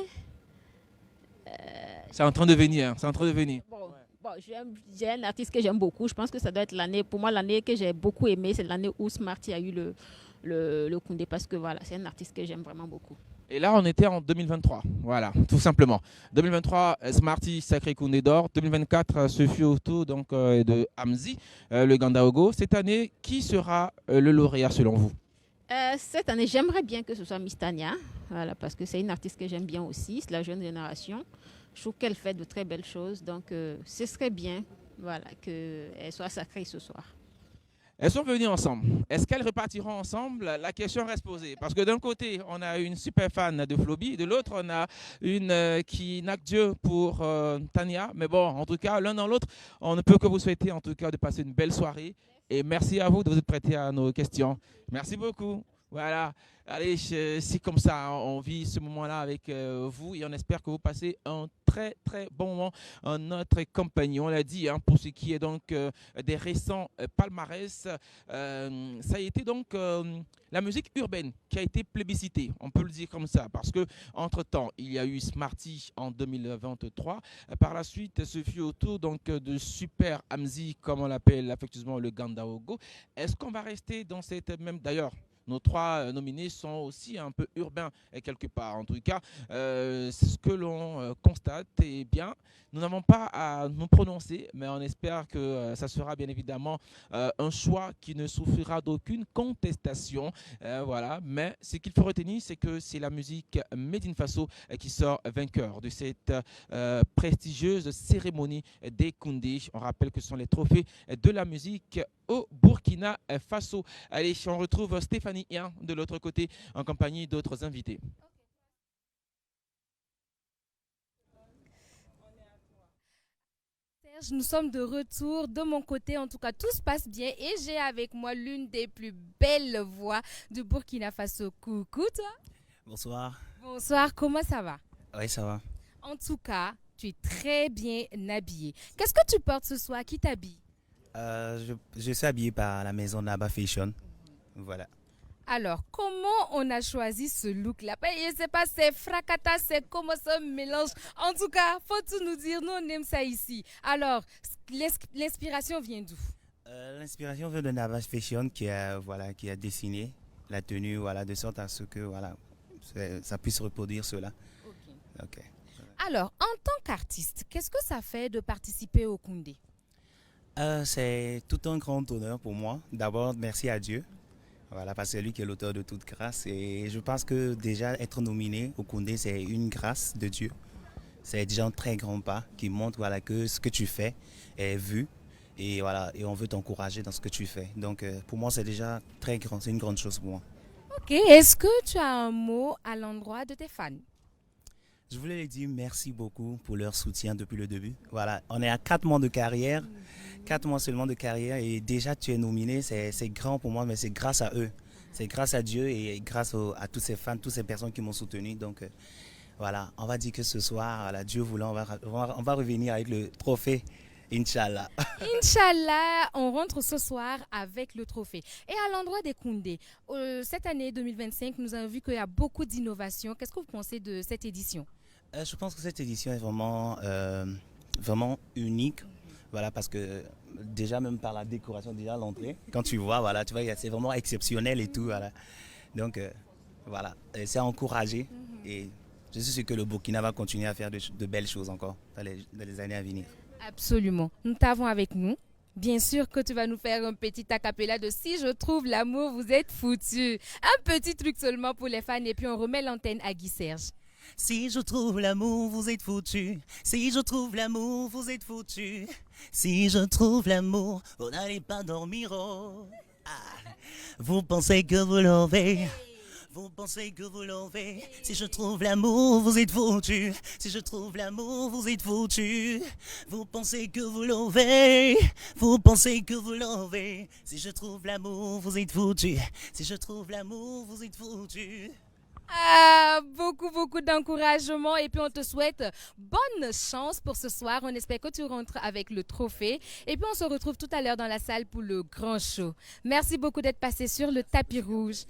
C'est en train de venir, c'est en train de venir. bon, j'ai un artiste que j'aime beaucoup. Je pense que ça doit être l'année, pour moi, l'année que j'ai beaucoup aimé, c'est l'année où Smarty a eu le Koundé, parce que voilà, c'est un artiste que j'aime vraiment beaucoup. Et là, on était en 2023, voilà, tout simplement. 2023, Smarty, Sacré Koundé d'or. 2024, ce fut au tour donc, de Hamzi, le Gandaogo. Cette année, qui sera le lauréat selon vous? Cette année, j'aimerais bien que ce soit Miss Tania, voilà, parce que c'est une artiste que j'aime bien aussi, c'est la jeune génération. Je trouve qu'elle fait de très belles choses, donc ce serait bien, voilà, qu'elle soit sacrée ce soir. Elles sont venues ensemble. Est-ce qu'elles repartiront ensemble? La question reste posée. Parce que d'un côté, on a une super fan de Floby, de l'autre, on a une qui n'a que Dieu pour Tania. Mais bon, en tout cas, l'un dans l'autre, on ne peut que vous souhaiter en tout cas de passer une belle soirée. Et merci à vous de vous être prêtés à nos questions. Merci beaucoup. Voilà. Allez, c'est comme ça, on vit ce moment-là avec vous et on espère que vous passez un très très bon moment en notre compagnie. On l'a dit, hein, pour ce qui est donc des récents palmarès, ça a été donc la musique urbaine qui a été plébiscitée, on peut le dire comme ça, parce que entre-temps, il y a eu Smarty en 2023. Par la suite, ce fut au tour donc de Super Hamzi, comme on l'appelle affectueusement le Gandaogo. Est-ce qu'on va rester dans cette même... D'ailleurs, nos trois nominés sont aussi un peu urbains quelque part. En tout cas, c'est ce que l'on constate. Eh bien, nous n'avons pas à nous prononcer, mais on espère que ça sera bien évidemment un choix qui ne souffrira d'aucune contestation. Voilà. Mais ce qu'il faut retenir, c'est que c'est la musique Made in Faso qui sort vainqueur de cette prestigieuse cérémonie des Koundé. On rappelle que ce sont les trophées de la musique au Burkina Faso. Allez, on retrouve Stéphanie Hien de l'autre côté en compagnie d'autres invités. Serge, nous sommes de retour. De mon côté, en tout cas, tout se passe bien et j'ai avec moi l'une des plus belles voix du Burkina Faso. Coucou toi. Bonsoir. Bonsoir, comment ça va? Oui, ça va. En tout cas, tu es très bien habillé. Qu'est-ce que tu portes ce soir? Qui t'habille? Je suis habillé par la maison Naba Fashion. Voilà. Alors, comment on a choisi ce look-là? Je ne sais pas, c'est fracata, c'est comment ça mélange. En tout cas, faut tout nous dire, nous on aime ça ici. Alors, l'inspiration vient d'où? L'inspiration vient de Naba Fashion qui a dessiné la tenue, voilà, de sorte à ce que voilà, ça puisse reproduire cela. Okay. Alors, en tant qu'artiste, qu'est-ce que ça fait de participer au Koundé? C'est tout un grand honneur pour moi. D'abord, merci à Dieu. Voilà, parce que c'est lui qui est l'auteur de toute grâce. Et je pense que déjà être nominé au Koundé, c'est une grâce de Dieu. c'est déjà un très grand pas qui montre voilà, que ce que tu fais est vu et, voilà, et on veut t'encourager dans ce que tu fais. Donc pour moi, c'est déjà très grand, c'est une grande chose pour moi. Ok, est-ce que tu as un mot à l'endroit de tes fans? Je voulais les dire merci beaucoup pour leur soutien depuis le début. Voilà, on est à 4 mois de carrière, 4 mois seulement de carrière et déjà tu es nominé, c'est grand pour moi, mais c'est grâce à eux. C'est grâce à Dieu et grâce à tous ces fans, toutes ces personnes qui m'ont soutenu. Donc voilà, on va dire que ce soir, voilà, Dieu voulant, on va revenir avec le trophée, Inch'Allah. Inch'Allah, on rentre ce soir avec le trophée. Et à l'endroit des Koundé, cette année 2025, nous avons vu qu'il y a beaucoup d'innovations. Qu'est-ce que vous pensez de cette édition? Je pense que cette édition est vraiment, vraiment unique. Voilà, parce que déjà, même par la décoration, déjà l'entrée, quand tu vois, voilà, tu vois, c'est vraiment exceptionnel et tout. Voilà. Donc, voilà, c'est encouragé. Et je suis sûr que le Burkina va continuer à faire de belles choses encore dans les années à venir. Absolument. Nous t'avons avec nous. Bien sûr que tu vas nous faire un petit acapella de Si je trouve l'amour, vous êtes foutus. Un petit truc seulement pour les fans et puis on remet l'antenne à Guy Serge. Si je trouve l'amour, vous êtes foutus. Si je trouve l'amour, vous êtes foutus. Si je trouve l'amour, vous n'allez pas dormir. Oh. Ah. Vous pensez que vous l'avez. Vous pensez que vous l'avez. Si je trouve l'amour, vous êtes foutus. Si je trouve l'amour, vous êtes foutus. Vous pensez que vous l'avez. Vous pensez que vous l'avez. Si je trouve l'amour, vous êtes foutus. Si je trouve l'amour, vous êtes foutus. Ah, beaucoup d'encouragement et puis on te souhaite bonne chance pour ce soir. On espère que tu rentres avec le trophée et puis on se retrouve tout à l'heure dans la salle pour le grand show. Merci beaucoup d'être passé sur le tapis rouge.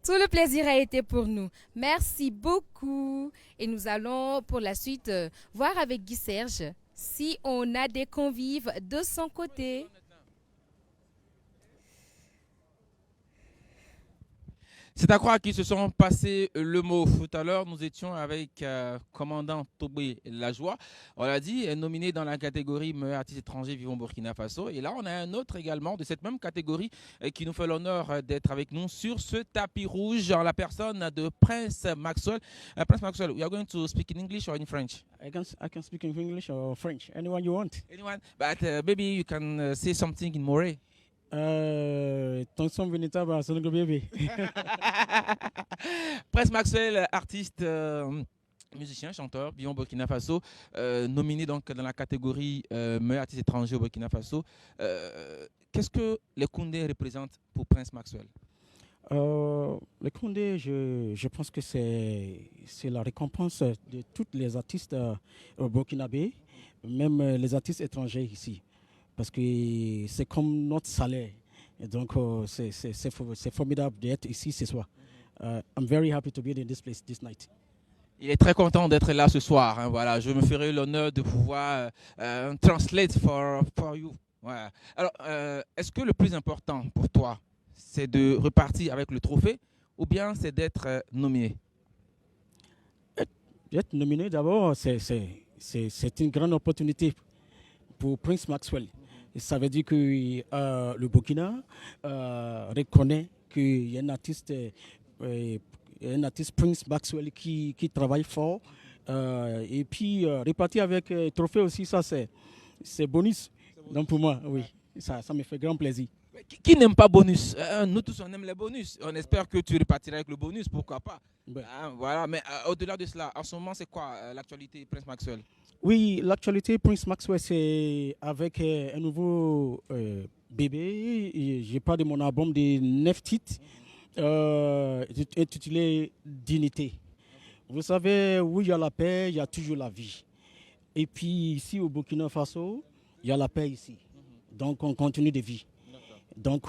Tout le plaisir a été pour nous. Merci beaucoup. Et nous allons pour la suite voir avec Guy Serge si on a des convives de son côté. C'est à croire qu'ils se sont passés le mot. Tout à l'heure, nous étions avec commandant Tobé Lajoie. On l'a dit, nominé dans la catégorie meilleur artiste étranger vivant au Burkina Faso. Et là, on a un autre également de cette même catégorie qui nous fait l'honneur d'être avec nous sur ce tapis rouge en la personne de Prince Maxwell. Prince Maxwell, we are going to speak in English or in French? I can speak in English or French, anyone you want. Anyone? But maybe you can say something in Moré. Tonson Venita ba Sonogo bébé. Prince Maxwell, artiste, musicien, chanteur, vivant au Burkina Faso, nominé donc dans la catégorie meilleur artiste étranger au Burkina Faso. Qu'est-ce que les Koundé représentent pour Prince Maxwell? Les Koundé, je pense que c'est la récompense de tous les artistes burkinabés, même les artistes étrangers ici. Parce que c'est comme notre salaire. Et donc, c'est formidable d'être ici ce soir. I'm very happy to be in this place this night. Il est très content d'être là ce soir. Hein, voilà. Je me ferai l'honneur de pouvoir translate for you. Voilà. Alors, est-ce que le plus important pour toi, c'est de repartir avec le trophée ou bien c'est d'être nominé? D'être nominé, d'abord, c'est une grande opportunité pour Prince Maxwell. Et ça veut dire que le Burkina reconnaît qu'il y a un artiste Prince Maxwell qui travaille fort. Et puis, repartir avec trophée aussi, ça c'est bonus. Donc pour moi, oui, ça me fait grand plaisir. Qui n'aime pas bonus? Nous tous, on aime les bonus. On espère que tu repartiras avec le bonus, pourquoi pas. Voilà, mais au-delà de cela, en ce moment, c'est quoi l'actualité Prince Maxwell? Oui, l'actualité Prince Maxwell, c'est avec un nouveau bébé. J'ai parlé de mon album de 9 titres intitulé Dignité. Vous savez, où il y a la paix, il y a toujours la vie. Et puis ici au Burkina Faso, il y a la paix ici. Donc on continue de vivre. Donc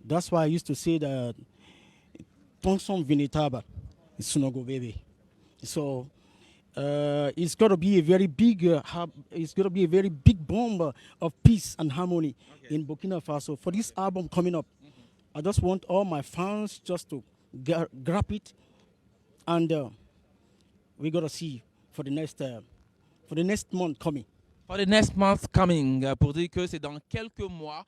that's why I used to say that Tonson Venitaba is Sonogo baby. So it's going to be a very big it's going to be a very big bomb of peace and harmony in Burkina Faso for this album coming up. I just want all my fans just to grab it, and we're going to see for the next month coming. For the next month coming, pour dire que c'est dans quelques mois.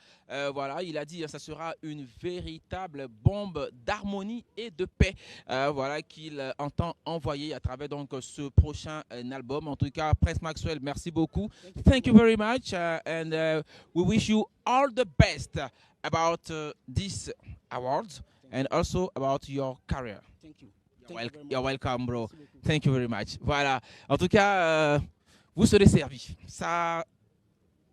Voilà, il a dit ça sera une véritable bombe d'harmonie et de paix. Voilà qu'il entend envoyer à travers donc ce prochain album. En tout cas, Prince Maxwell, merci beaucoup. Thank you very much, and we wish you all the best about this awards and also about your career. Thank you. You're welcome, bro. Thank you very much. Voilà. En tout cas, vous serez servis. Ça,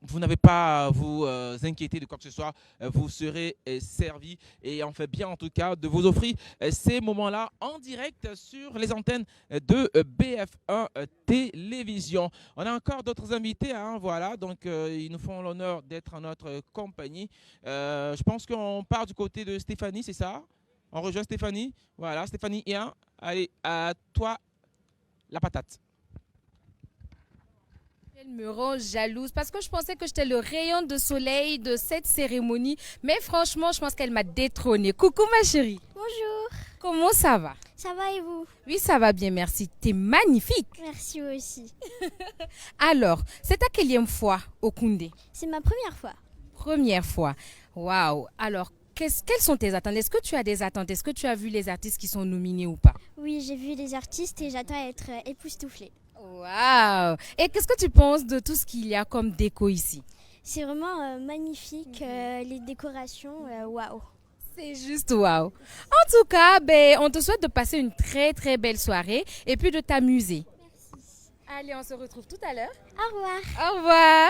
vous n'avez pas à vous inquiéter de quoi que ce soit. Vous serez servis et on fait bien en tout cas de vous offrir ces moments-là en direct sur les antennes de BF1 Télévision. On a encore d'autres invités, hein, voilà. Donc, ils nous font l'honneur d'être en notre compagnie. Je pense qu'on part du côté de Stéphanie, c'est ça? On rejoint Stéphanie. Voilà, Stéphanie, allez, à toi, la patate. Elle me rend jalouse parce que je pensais que j'étais le rayon de soleil de cette cérémonie. Mais franchement, je pense qu'elle m'a détrônée. Coucou ma chérie. Bonjour. Comment ça va? Ça va et vous? Oui, ça va bien, merci. T'es magnifique. Merci aussi. Alors, c'est ta quelle fois au Koundé? C'est ma première fois. Première fois. Waouh. Alors, quelles sont tes attentes? Est-ce que tu as des attentes? Est-ce que tu as vu les artistes qui sont nominés ou pas? Oui, j'ai vu les artistes et j'attends à être époustouflée. Waouh! Et qu'est-ce que tu penses de tout ce qu'il y a comme déco ici? C'est vraiment magnifique, les décorations, waouh. C'est juste waouh! En tout cas, ben, on te souhaite de passer une très très belle soirée et puis de t'amuser. Merci. Allez, on se retrouve tout à l'heure. Au revoir. Au revoir!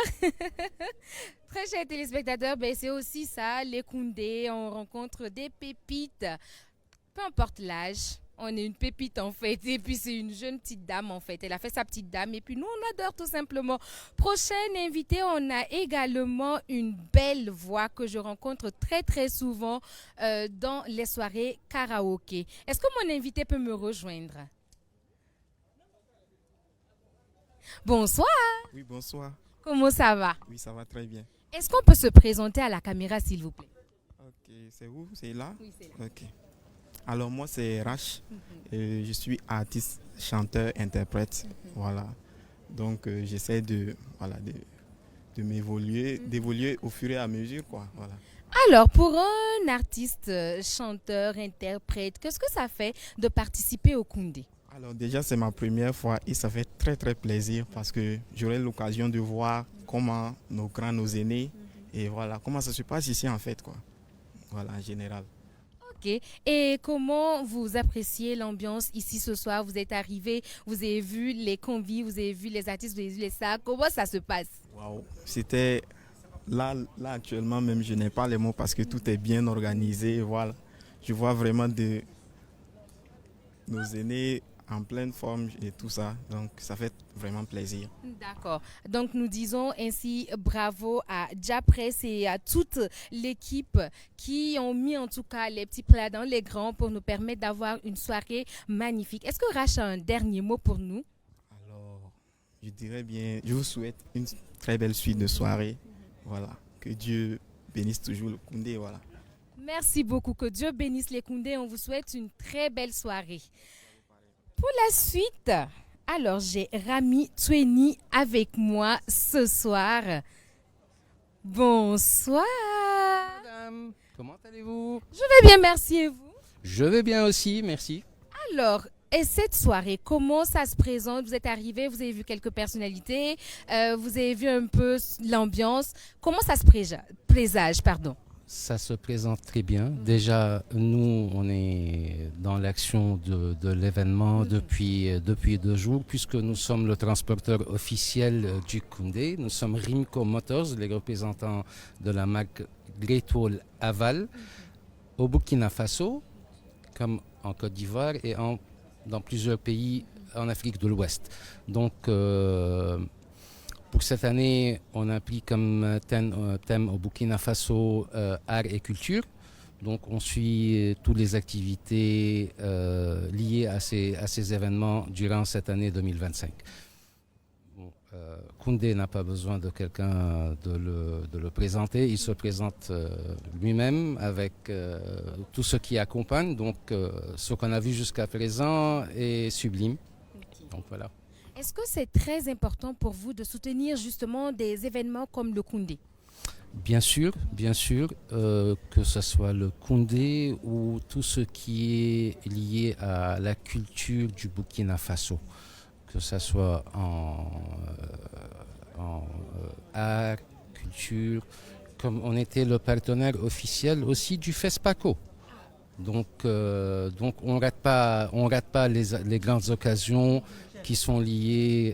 Très chers téléspectateurs, ben, c'est aussi ça, les Koundé, on rencontre des pépites, peu importe l'âge. On est une pépite en fait et puis c'est une jeune petite dame en fait. Elle a fait sa petite dame et puis nous on adore tout simplement. Prochaine invitée, on a également une belle voix que je rencontre très très souvent dans les soirées karaoké. Est-ce que mon invité peut me rejoindre? Bonsoir. Oui, bonsoir. Comment ça va? Oui, ça va très bien. Est-ce qu'on peut se présenter à la caméra s'il vous plaît? Ok, c'est où? C'est là? Oui, c'est là. Ok. Alors moi c'est Rach, je suis artiste, chanteur, interprète, voilà. Donc j'essaie de m'évoluer, d'évoluer au fur et à mesure, quoi, voilà. Alors pour un artiste, chanteur, interprète, qu'est-ce que ça fait de participer au Koundé? Alors déjà c'est ma première fois et ça fait très très plaisir parce que j'aurai l'occasion de voir comment nos grands, nos aînés, et voilà, comment ça se passe ici en fait, quoi, voilà, en général. Ok. Et comment vous appréciez l'ambiance ici ce soir? Vous êtes arrivé, vous avez vu les convives, vous avez vu les artistes, vous avez vu les sacs. Comment ça se passe? Waouh, c'était là actuellement même je n'ai pas les mots parce que tout est bien organisé, voilà. Je vois vraiment nos aînés en pleine forme et tout ça, donc ça fait vraiment plaisir. D'accord. Donc nous disons ainsi bravo à Diapress et à toute l'équipe qui ont mis en tout cas les petits plats dans les grands pour nous permettre d'avoir une soirée magnifique. Est-ce que Rach a un dernier mot pour nous? Alors, je dirais bien, je vous souhaite une très belle suite de soirée. Voilà, que Dieu bénisse toujours le Koundé, voilà. Merci beaucoup, que Dieu bénisse les Koundé. On vous souhaite une très belle soirée. Pour la suite, alors j'ai Rami Tweni avec moi ce soir. Bonsoir. Madame, comment allez-vous? Je vais bien, merci, et vous? Je vais bien aussi, merci. Alors, et cette soirée, comment ça se présente? Vous êtes arrivé, vous avez vu quelques personnalités, vous avez vu un peu l'ambiance. Comment ça se présage, pardon? Ça se présente très bien. Déjà, nous, on est dans l'action de l'événement depuis 2 jours, puisque nous sommes le transporteur officiel du Koundé. Nous sommes Rimco Motors, les représentants de la marque Great Wall Aval, au Burkina Faso, comme en Côte d'Ivoire et dans plusieurs pays en Afrique de l'Ouest. Donc, pour cette année, on a pris comme thème au Burkina Faso art et culture. Donc on suit toutes les activités liées à ces événements durant cette année 2025. Bon, Koundé n'a pas besoin de quelqu'un de le présenter. Il se présente lui-même avec tout ce qui accompagne. Donc ce qu'on a vu jusqu'à présent est sublime. Donc voilà. Est-ce que c'est très important pour vous de soutenir justement des événements comme le Koundé? Bien sûr, que ce soit le Koundé ou tout ce qui est lié à la culture du Burkina Faso, que ce soit en art, culture, comme on était le partenaire officiel aussi du FESPACO. Donc on rate pas les grandes occasions qui sont liées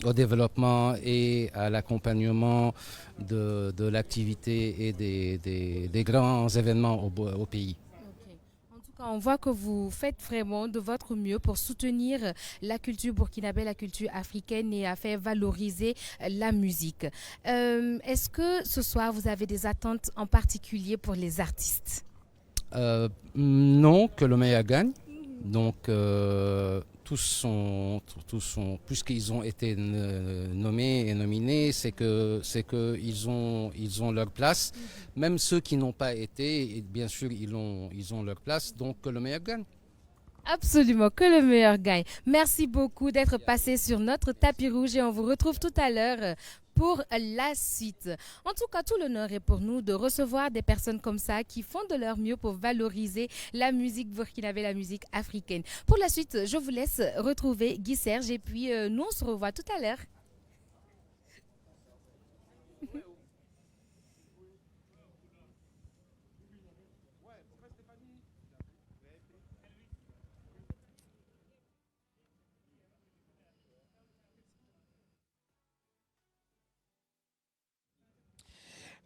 au développement et à l'accompagnement de l'activité et des grands événements au pays. En tout cas, on voit que vous faites vraiment de votre mieux pour soutenir la culture burkinabé, la culture africaine et à faire valoriser la musique. Est-ce que ce soir, vous avez des attentes en particulier pour les artistes? Non, que le meilleur gagne. Donc, tous sont, puisqu'ils ont été nommés et nominés, c'est que ils ont leur place. Même ceux qui n'ont pas été, bien sûr, ils ont leur place. Donc, que le meilleur gagne. Absolument, que le meilleur gagne. Merci beaucoup d'être passé sur notre tapis rouge et on vous retrouve tout à l'heure pour la suite. En tout cas, tout l'honneur est pour nous de recevoir des personnes comme ça qui font de leur mieux pour valoriser la musique burkinabé, la musique africaine. Pour la suite, je vous laisse retrouver Guy Serge et puis nous, on se revoit tout à l'heure.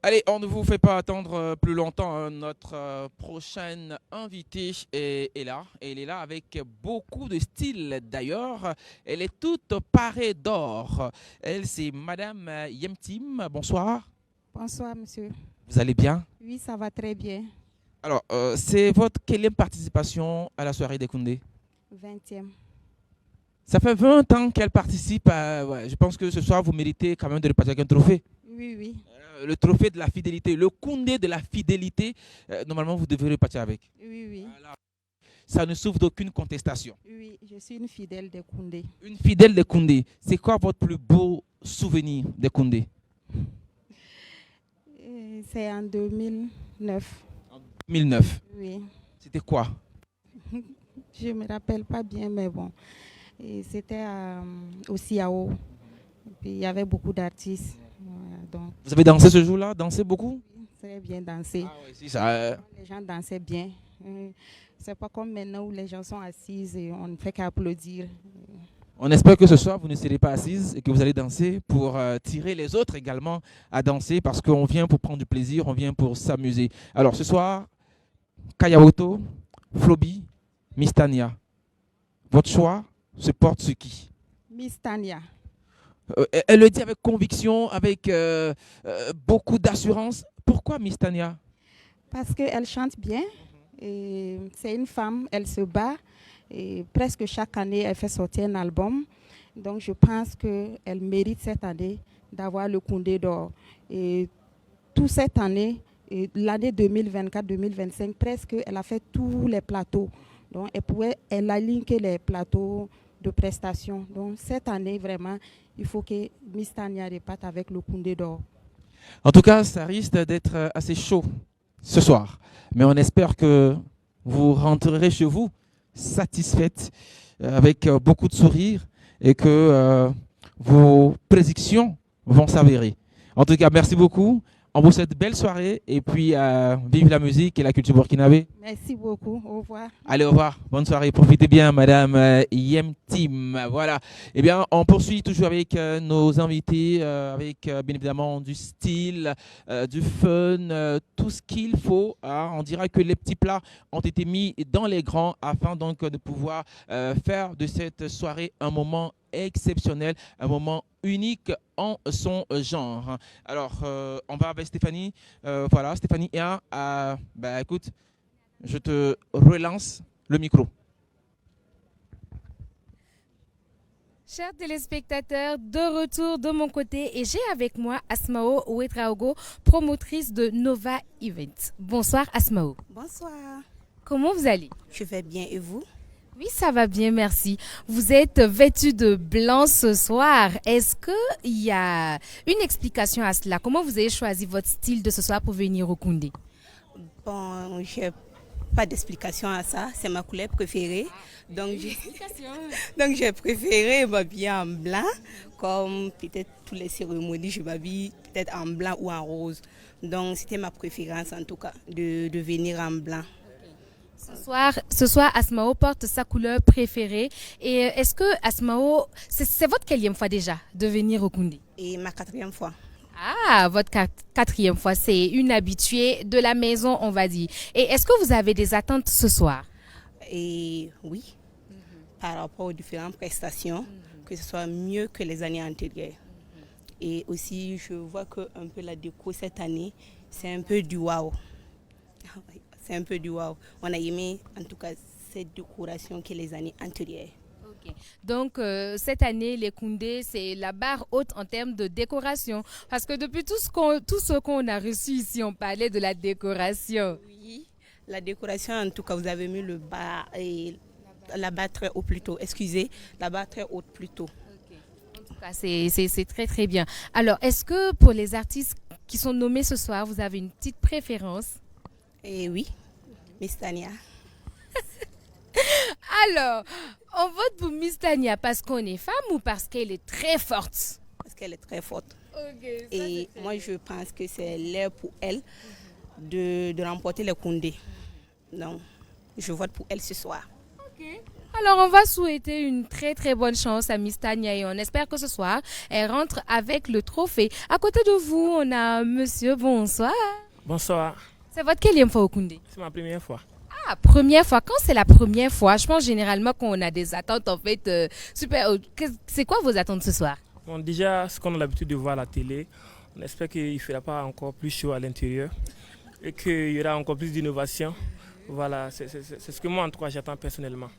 Allez, on ne vous fait pas attendre plus longtemps. Hein. Notre prochaine invitée est là. Elle est là avec beaucoup de style d'ailleurs. Elle est toute parée d'or. Elle, c'est Madame Yemtim. Bonsoir. Bonsoir, monsieur. Vous allez bien? Oui, ça va très bien. Alors, c'est votre quelle participation à la soirée des Koundé? 20e. Ça fait 20 ans qu'elle participe. Je pense que ce soir, vous méritez quand même de repartir avec un trophée. Oui, oui. Le trophée de la fidélité, le Koundé de la fidélité, normalement, vous devez repartir avec. Oui, oui. Voilà. Ça ne souffre d'aucune contestation. Oui, je suis une fidèle des Koundé. Une fidèle des Koundé. C'est quoi votre plus beau souvenir des Koundé? C'est en 2009. En 2009? Oui. C'était quoi? Je ne me rappelle pas bien, mais bon. C'était au CIAO. Puis il y avait beaucoup d'artistes. Voilà, donc. Vous avez dansé ce jour-là? Dansé beaucoup? Très bien dansé. Ah oui, c'est ça. Les gens dansaient bien. C'est pas comme maintenant où les gens sont assises et on ne fait qu'applaudir. On espère que ce soir, vous ne serez pas assises et que vous allez danser pour tirer les autres également à danser parce qu'on vient pour prendre du plaisir, on vient pour s'amuser. Alors ce soir, Kayaoto, Flobi, Mistania. Votre choix se porte sur qui? Mistania. Elle le dit avec conviction, avec beaucoup d'assurance. Pourquoi Mistania? Parce qu'elle chante bien. C'est une femme, elle se bat. Et presque chaque année, elle fait sortir un album. Donc, je pense qu'elle mérite cette année d'avoir le Koundé d'or. Et toute cette année, l'année 2024-2025, presque, elle a fait tous les plateaux. Donc, elle a linké les plateaux de prestations. Donc, cette année, vraiment, il faut que Mistania reparte avec le Koundé d'or. En tout cas, ça risque d'être assez chaud ce soir. Mais on espère que vous rentrerez chez vous satisfaite, avec beaucoup de sourires et que vos prédictions vont s'avérer. En tout cas, merci beaucoup. On vous souhaite belle soirée et puis vive la musique et la culture burkinabé. Merci beaucoup. Au revoir. Allez, au revoir. Bonne soirée. Profitez bien, Madame Yemtim. Voilà. Eh bien, on poursuit toujours avec nos invités, avec bien évidemment du style, du fun, tout ce qu'il faut. Hein. On dira que les petits plats ont été mis dans les grands afin donc de pouvoir faire de cette soirée un moment exceptionnel, un moment unique en son genre. Alors, on va avec Stéphanie. Voilà, Stéphanie, écoute, je te relance le micro. Chers téléspectateurs, de retour de mon côté et j'ai avec moi Asmao Ouetraogo, promotrice de Nova Event. Bonsoir Asmao. Bonsoir. Comment vous allez? Je vais bien et vous? Oui, ça va bien, merci. Vous êtes vêtu de blanc ce soir. Est-ce qu'il y a une explication à cela? Comment vous avez choisi votre style de ce soir pour venir au Koundé? Bon, j'ai pas d'explication à ça. C'est ma couleur préférée. Donc, j'ai préféré m'habiller en blanc. Comme peut-être toutes les cérémonies, je m'habille peut-être en blanc ou en rose. Donc, c'était ma préférence en tout cas, de venir en blanc. Ce soir, Asmao porte sa couleur préférée. Et est-ce que Asmao, c'est votre quatrième fois déjà de venir au Koundé? Et ma 4e fois. Ah, votre quatrième fois, c'est une habituée de la maison, on va dire. Et est-ce que vous avez des attentes ce soir? Et oui, par rapport aux différentes prestations, que ce soit mieux que les années antérieures. Et aussi, je vois que un peu la déco cette année, c'est un peu du waouh. C'est un peu du waouh. On a aimé en tout cas cette décoration que les années antérieures. Okay. Donc cette année, les Koundé, c'est la barre haute en termes de décoration. Parce que depuis tout ce qu'on a reçu ici, on parlait de la décoration. Oui, la décoration, en tout cas, vous avez mis le bas et la barre très haute plutôt. Excusez, la barre très haute plutôt. Okay. En tout cas, c'est très très bien. Alors, est-ce que pour les artistes qui sont nommés ce soir, vous avez une petite préférence? Et oui, Miss Tania. Alors, on vote pour Miss Tania parce qu'on est femme ou parce qu'elle est très forte? Parce qu'elle est très forte. Okay, et moi, je pense que c'est l'heure pour elle de remporter le Koundé. Donc, je vote pour elle ce soir. Okay. Alors, on va souhaiter une très très bonne chance à Miss Tania et on espère que ce soir, elle rentre avec le trophée. À côté de vous, on a monsieur, bonsoir. Bonsoir. C'est votre quatrième fois au Koundé? C'est ma première fois. Ah, première fois. Quand c'est la première fois, je pense généralement qu'on a des attentes en fait super. C'est quoi vos attentes ce soir? Bon, déjà, ce qu'on a l'habitude de voir à la télé, on espère qu'il ne fera pas encore plus chaud à l'intérieur et qu'il y aura encore plus d'innovation. Voilà, c'est ce que moi en tout cas j'attends personnellement.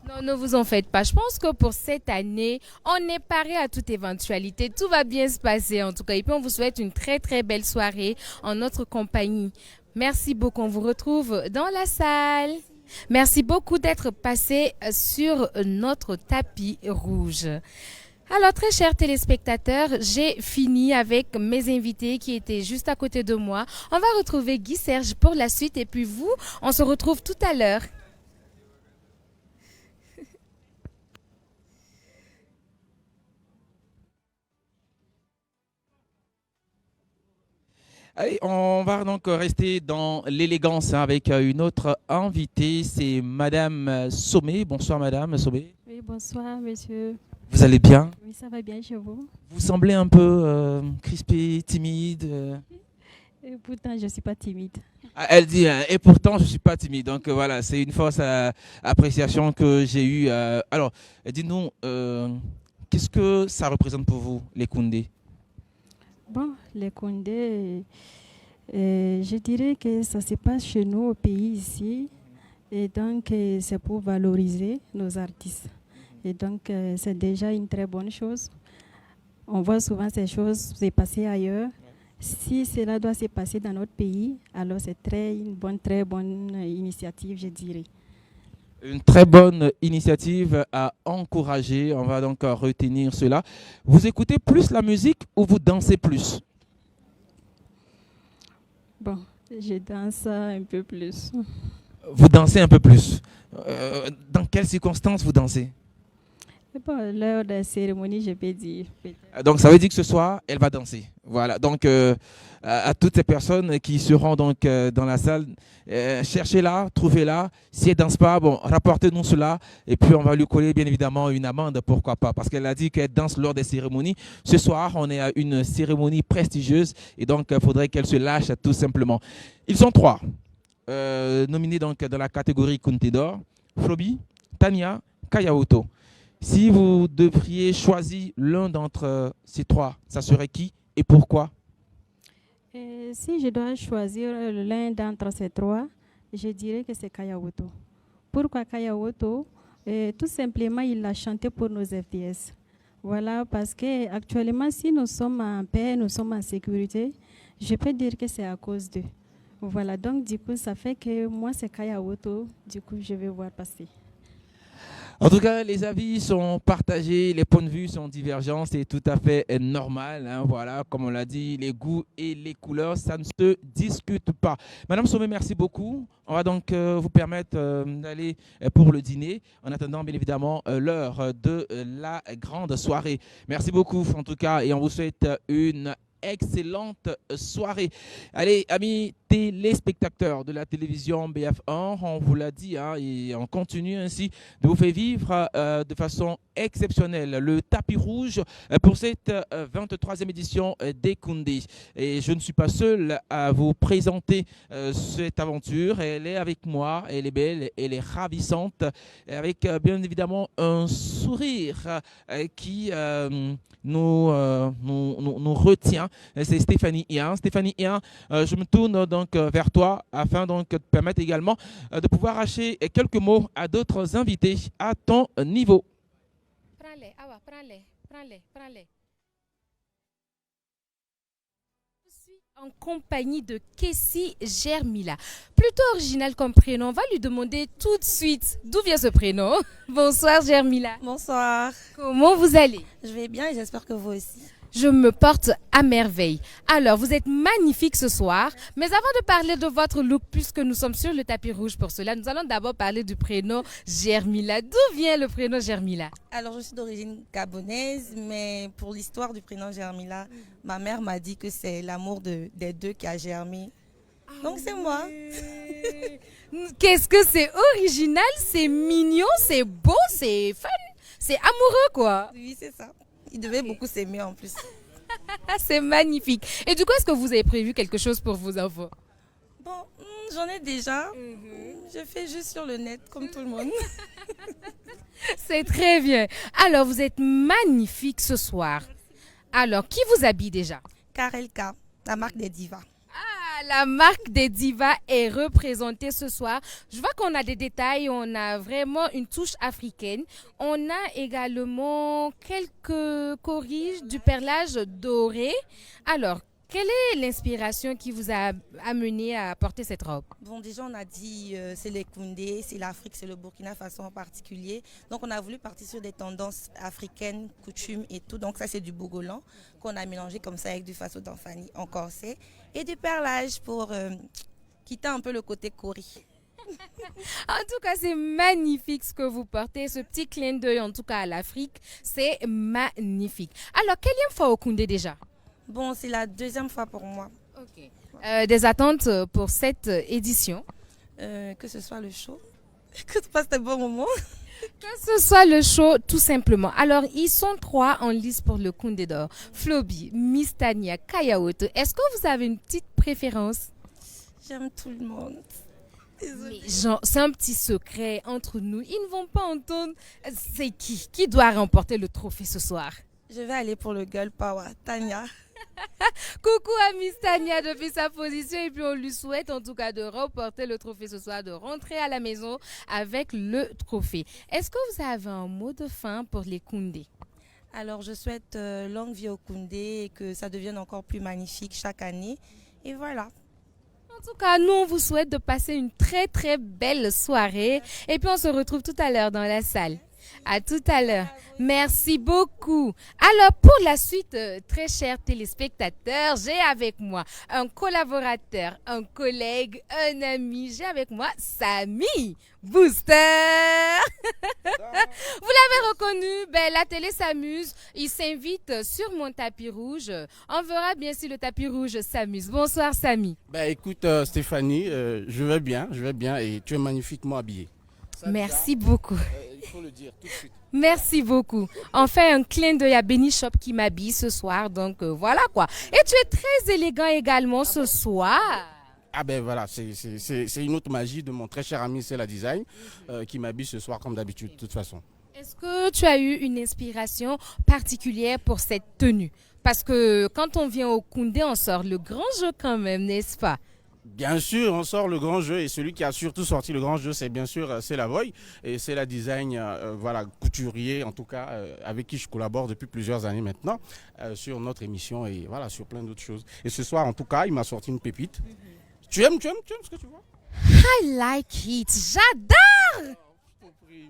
Non, ne vous en faites pas. Je pense que pour cette année, on est paré à toute éventualité. Tout va bien se passer en tout cas. Et puis on vous souhaite une très très belle soirée en notre compagnie. Merci beaucoup. On vous retrouve dans la salle. Merci beaucoup d'être passé sur notre tapis rouge. Alors, très chers téléspectateurs, j'ai fini avec mes invités qui étaient juste à côté de moi. On va retrouver Guy Serge pour la suite et puis vous, on se retrouve tout à l'heure. Allez, on va donc rester dans l'élégance avec une autre invitée, c'est Madame Sommet. Bonsoir Madame Sommet. Oui, bonsoir monsieur. Vous allez bien? Oui, ça va bien chez vous. Vous semblez un peu crispée, timide. Et pourtant, je ne suis pas timide. Ah, elle dit, et pourtant je ne suis pas timide. Donc voilà, c'est une force appréciation que j'ai eue. Alors, dites-nous, qu'est-ce que ça représente pour vous, les Koundé? Bon, les Koundé, je dirais que ça se passe chez nous au pays ici. Et donc, c'est pour valoriser nos artistes. Et donc, c'est déjà une très bonne chose. On voit souvent ces choses se passer ailleurs. Si cela doit se passer dans notre pays, alors c'est une très bonne initiative, je dirais. Une très bonne initiative à encourager. On va donc retenir cela. Vous écoutez plus la musique ou vous dansez plus? Bon, je danse un peu plus. Vous dansez un peu plus. Dans quelles circonstances vous dansez? Bon, lors de la cérémonie, je peux dire. Donc ça veut dire que ce soir, elle va danser. Voilà. Donc à toutes ces personnes qui seront donc dans la salle, cherchez-la, trouvez-la. Si elle ne danse pas, bon, rapportez-nous cela et puis on va lui coller bien évidemment une amende, pourquoi pas, parce qu'elle a dit qu'elle danse lors des cérémonies. Ce soir, on est à une cérémonie prestigieuse et donc il faudrait qu'elle se lâche tout simplement. Ils sont 3 nominés donc dans la catégorie Koundé d'or: Floby, Tania, Kayaoto. Si vous devriez choisir l'un d'entre ces 3, ça serait qui et pourquoi? Si je dois choisir l'un d'entre ces 3, je dirais que c'est Kayaoto. Pourquoi Kayaoto? Tout simplement, il a chanté pour nos FDS. Voilà, parce qu'actuellement, si nous sommes en paix, nous sommes en sécurité, je peux dire que c'est à cause d'eux. Voilà, donc du coup, ça fait que moi, c'est Kayaoto. Du coup, je vais voir passer. En tout cas, les avis sont partagés, les points de vue sont divergents, c'est tout à fait normal. Hein, voilà, comme on l'a dit, les goûts et les couleurs, ça ne se discute pas. Madame Sommet, merci beaucoup. On va donc vous permettre d'aller pour le dîner, en attendant bien évidemment l'heure de la grande soirée. Merci beaucoup en tout cas, et on vous souhaite une excellente soirée. Allez, amis téléspectateurs de la télévision BF1, on vous l'a dit, hein, et on continue ainsi de vous faire vivre de façon exceptionnelle le tapis rouge pour cette 23e édition des Koundé. Et je ne suis pas seul à vous présenter cette aventure. Elle est avec moi, elle est belle, elle est ravissante, avec bien évidemment un sourire qui nous retient. C'est Stéphanie Ian. Stéphanie Ian, je me tourne donc vers toi afin donc de te permettre également de pouvoir lâcher quelques mots à d'autres invités à ton niveau. Prends-les, Awa, prends-les. Je suis en compagnie de Kessie Germila. Plutôt original comme prénom, on va lui demander tout de suite d'où vient ce prénom. Bonsoir Germila. Bonsoir. Comment vous allez? Je vais bien et j'espère que vous aussi. Je me porte à merveille. Alors, vous êtes magnifique ce soir. Mais avant de parler de votre look, puisque nous sommes sur le tapis rouge pour cela, nous allons d'abord parler du prénom Germila. D'où vient le prénom Germila? Alors, je suis d'origine gabonaise, mais pour l'histoire du prénom Germila, ma mère m'a dit que c'est l'amour des deux qui a germé. Donc, c'est moi. Qu'est-ce que c'est original, c'est mignon, c'est beau, c'est fun, c'est amoureux, quoi. Oui, c'est ça. Ils devaient beaucoup s'aimer en plus. C'est magnifique. Et du coup, est-ce que vous avez prévu quelque chose pour vos enfants? Bon, j'en ai déjà. Je fais juste sur le net, comme tout le monde. C'est très bien. Alors, vous êtes magnifique ce soir. Alors, qui vous habille déjà? Karelka, la marque des divas. La marque des divas est représentée ce soir. Je vois qu'on a des détails, on a vraiment une touche africaine. On a également quelques corriges du perlage doré. Alors, quelle est l'inspiration qui vous a amené à porter cette robe? Bon, déjà, on a dit c'est les Koundé, c'est l'Afrique, c'est le Burkina Faso en particulier. Donc, on a voulu partir sur des tendances africaines, coutumes et tout. Donc, ça, c'est du Bogolan qu'on a mélangé comme ça avec du Faso d'Anfani en corset et du perlage pour quitter un peu le côté kori. En tout cas, c'est magnifique ce que vous portez. Ce petit clin d'œil, en tout cas, à l'Afrique, c'est magnifique. Alors, quelle fois au Koundé déjà? Bon, c'est la deuxième fois pour moi. Ok. Des attentes pour cette édition? Que ce soit le show, que tu passes des bons moments. Que ce soit le show, tout simplement. Alors, ils sont 3 en lice pour le Koundé d'or. Floby, Miss Tania, Kayaoto. Est-ce que vous avez une petite préférence? J'aime tout le monde. Désolée. Genre, c'est un petit secret entre nous. Ils ne vont pas entendre. C'est qui doit remporter le trophée ce soir? Je vais aller pour le girl power, Tania. Coucou à Miss Tania depuis sa position et puis on lui souhaite en tout cas de remporter le trophée ce soir, de rentrer à la maison avec le trophée. Est-ce que vous avez un mot de fin pour les Koundé? Alors je souhaite longue vie aux Koundé et que ça devienne encore plus magnifique chaque année. Et voilà. En tout cas, nous, on vous souhaite de passer une très très belle soirée et puis on se retrouve tout à l'heure dans la salle. À tout à l'heure. Merci beaucoup. Alors, pour la suite, très chers téléspectateurs, j'ai avec moi un collaborateur, un collègue, un ami. J'ai avec moi Samy Booster. Vous l'avez reconnu, la télé s'amuse. Il s'invite sur mon tapis rouge. On verra bien si le tapis rouge s'amuse. Bonsoir, Samy. Écoute, Stéphanie, je vais bien et tu es magnifiquement habillée. Merci beaucoup. Il faut le dire tout de suite. Merci beaucoup. On fait un clin d'œil à Benny Shop qui m'habille ce soir. Donc voilà quoi. Et tu es très élégant également ce soir. Ah ben voilà, c'est une autre magie de mon très cher ami Cela Design qui m'habille ce soir comme d'habitude de toute façon. Est-ce que tu as eu une inspiration particulière pour cette tenue? Parce que quand on vient au Koundé, on sort le grand jeu quand même, n'est-ce pas? Bien sûr, on sort le grand jeu et celui qui a surtout sorti le grand jeu, c'est bien sûr c'est la Voy et c'est la design, couturier en tout cas, avec qui je collabore depuis plusieurs années maintenant sur notre émission et voilà, sur plein d'autres choses. Et ce soir, en tout cas, il m'a sorti une pépite. Tu aimes ce que tu vois? I like it, j'adore!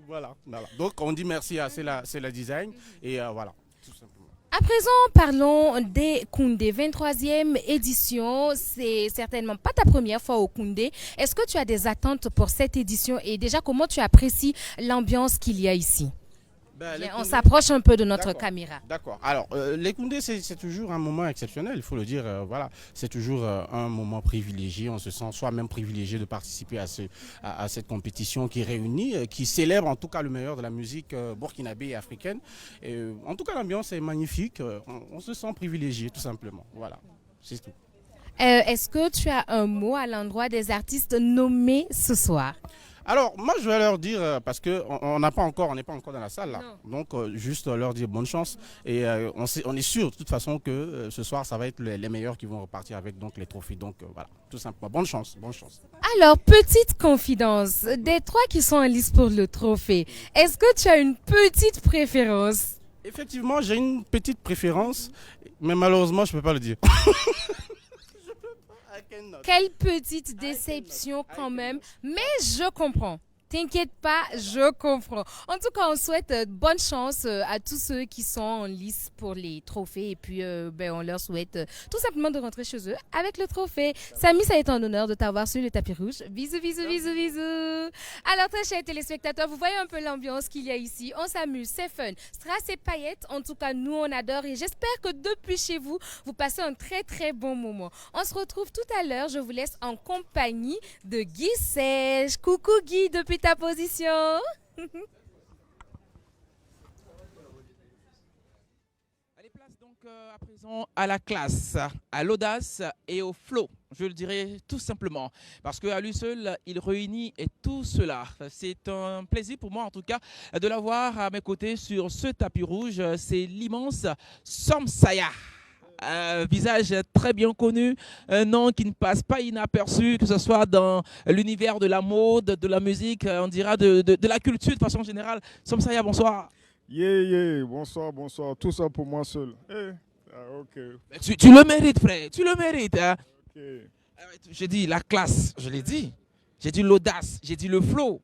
Voilà. Donc on dit merci à Cela Design et voilà, tout simplement. À présent, parlons des Koundé. 23e édition, c'est certainement pas ta première fois au Koundé. Est-ce que tu as des attentes pour cette édition et déjà comment tu apprécies l'ambiance qu'il y a ici? On s'approche un peu de notre caméra. D'accord. Alors, les Koundé, c'est toujours un moment exceptionnel, il faut le dire. Voilà, c'est toujours un moment privilégié. On se sent soi-même privilégié de participer à cette compétition qui réunit, qui célèbre en tout cas le meilleur de la musique burkinabé et africaine. Et, en tout cas, l'ambiance est magnifique. On se sent privilégié, tout simplement. Voilà, c'est tout. Est-ce que tu as un mot à l'endroit des artistes nommés ce soir? Alors, moi, je vais leur dire, parce qu'on n'est pas encore dans la salle, là. Non. Donc, juste leur dire bonne chance. Et on est sûr, de toute façon, que ce soir, ça va être les meilleurs qui vont repartir avec donc, les trophées. Donc, voilà, tout simplement. Bonne chance, bonne chance. Alors, petite confidence, des 3 qui sont en lice pour le trophée, est-ce que tu as une petite préférence? Effectivement, j'ai une petite préférence, mais malheureusement, je ne peux pas le dire. Quelle petite déception quand même, mais je comprends. T'inquiète pas, je comprends. En tout cas, on souhaite bonne chance à tous ceux qui sont en lice pour les trophées. Et puis, on leur souhaite tout simplement de rentrer chez eux avec le trophée. Samy, ça a été un honneur de t'avoir sur le tapis rouge. Bisous, bisous, bisous, bisous. Alors, très chers téléspectateurs, vous voyez un peu l'ambiance qu'il y a ici. On s'amuse, c'est fun. Strass et paillettes, en tout cas, nous, on adore. Et j'espère que depuis chez vous, vous passez un très, très bon moment. On se retrouve tout à l'heure. Je vous laisse en compagnie de Guy Sèche. Coucou Guy, depuis ta position. Allez, place donc à présent à la classe, à l'audace et au flow. Je le dirais tout simplement, parce qu'à lui seul, il réunit tout cela. C'est un plaisir pour moi, en tout cas, de l'avoir à mes côtés sur ce tapis rouge. C'est l'immense Somsaya. Un visage très bien connu, un nom qui ne passe pas inaperçu, que ce soit dans l'univers de la mode, de la musique, on dira de la culture de façon générale. Somsaya, bonsoir. Bonsoir, bonsoir. Tout ça pour moi seul. Tu le mérites, frère, tu le mérites. Hein? Okay. J'ai dit la classe, je l'ai dit. J'ai dit l'audace, j'ai dit le flow.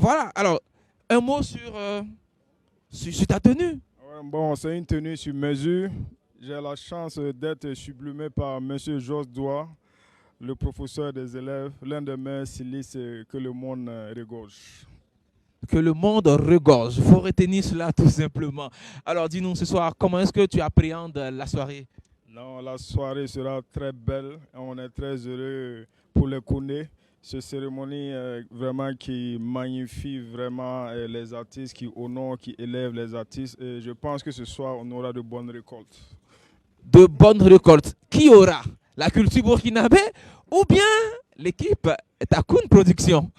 Voilà, alors, un mot sur ta tenue. Bon, c'est une tenue sur mesure. J'ai la chance d'être sublimé par M. Georges Doua, le professeur des élèves, l'un des meilleurs stylistes que le monde regorge. Que le monde regorge, il faut retenir cela tout simplement. Alors dis-nous ce soir, comment est-ce que tu appréhendes la soirée? Non, la soirée sera très belle. On est très heureux pour les Koundé. Cette cérémonie vraiment qui magnifie vraiment les artistes, qui honorent, qui élèvent les artistes. Et je pense que ce soir, on aura de bonnes récoltes. De bonnes récoltes. Qui aura? La culture burkinabé ou bien l'équipe Takoun Production?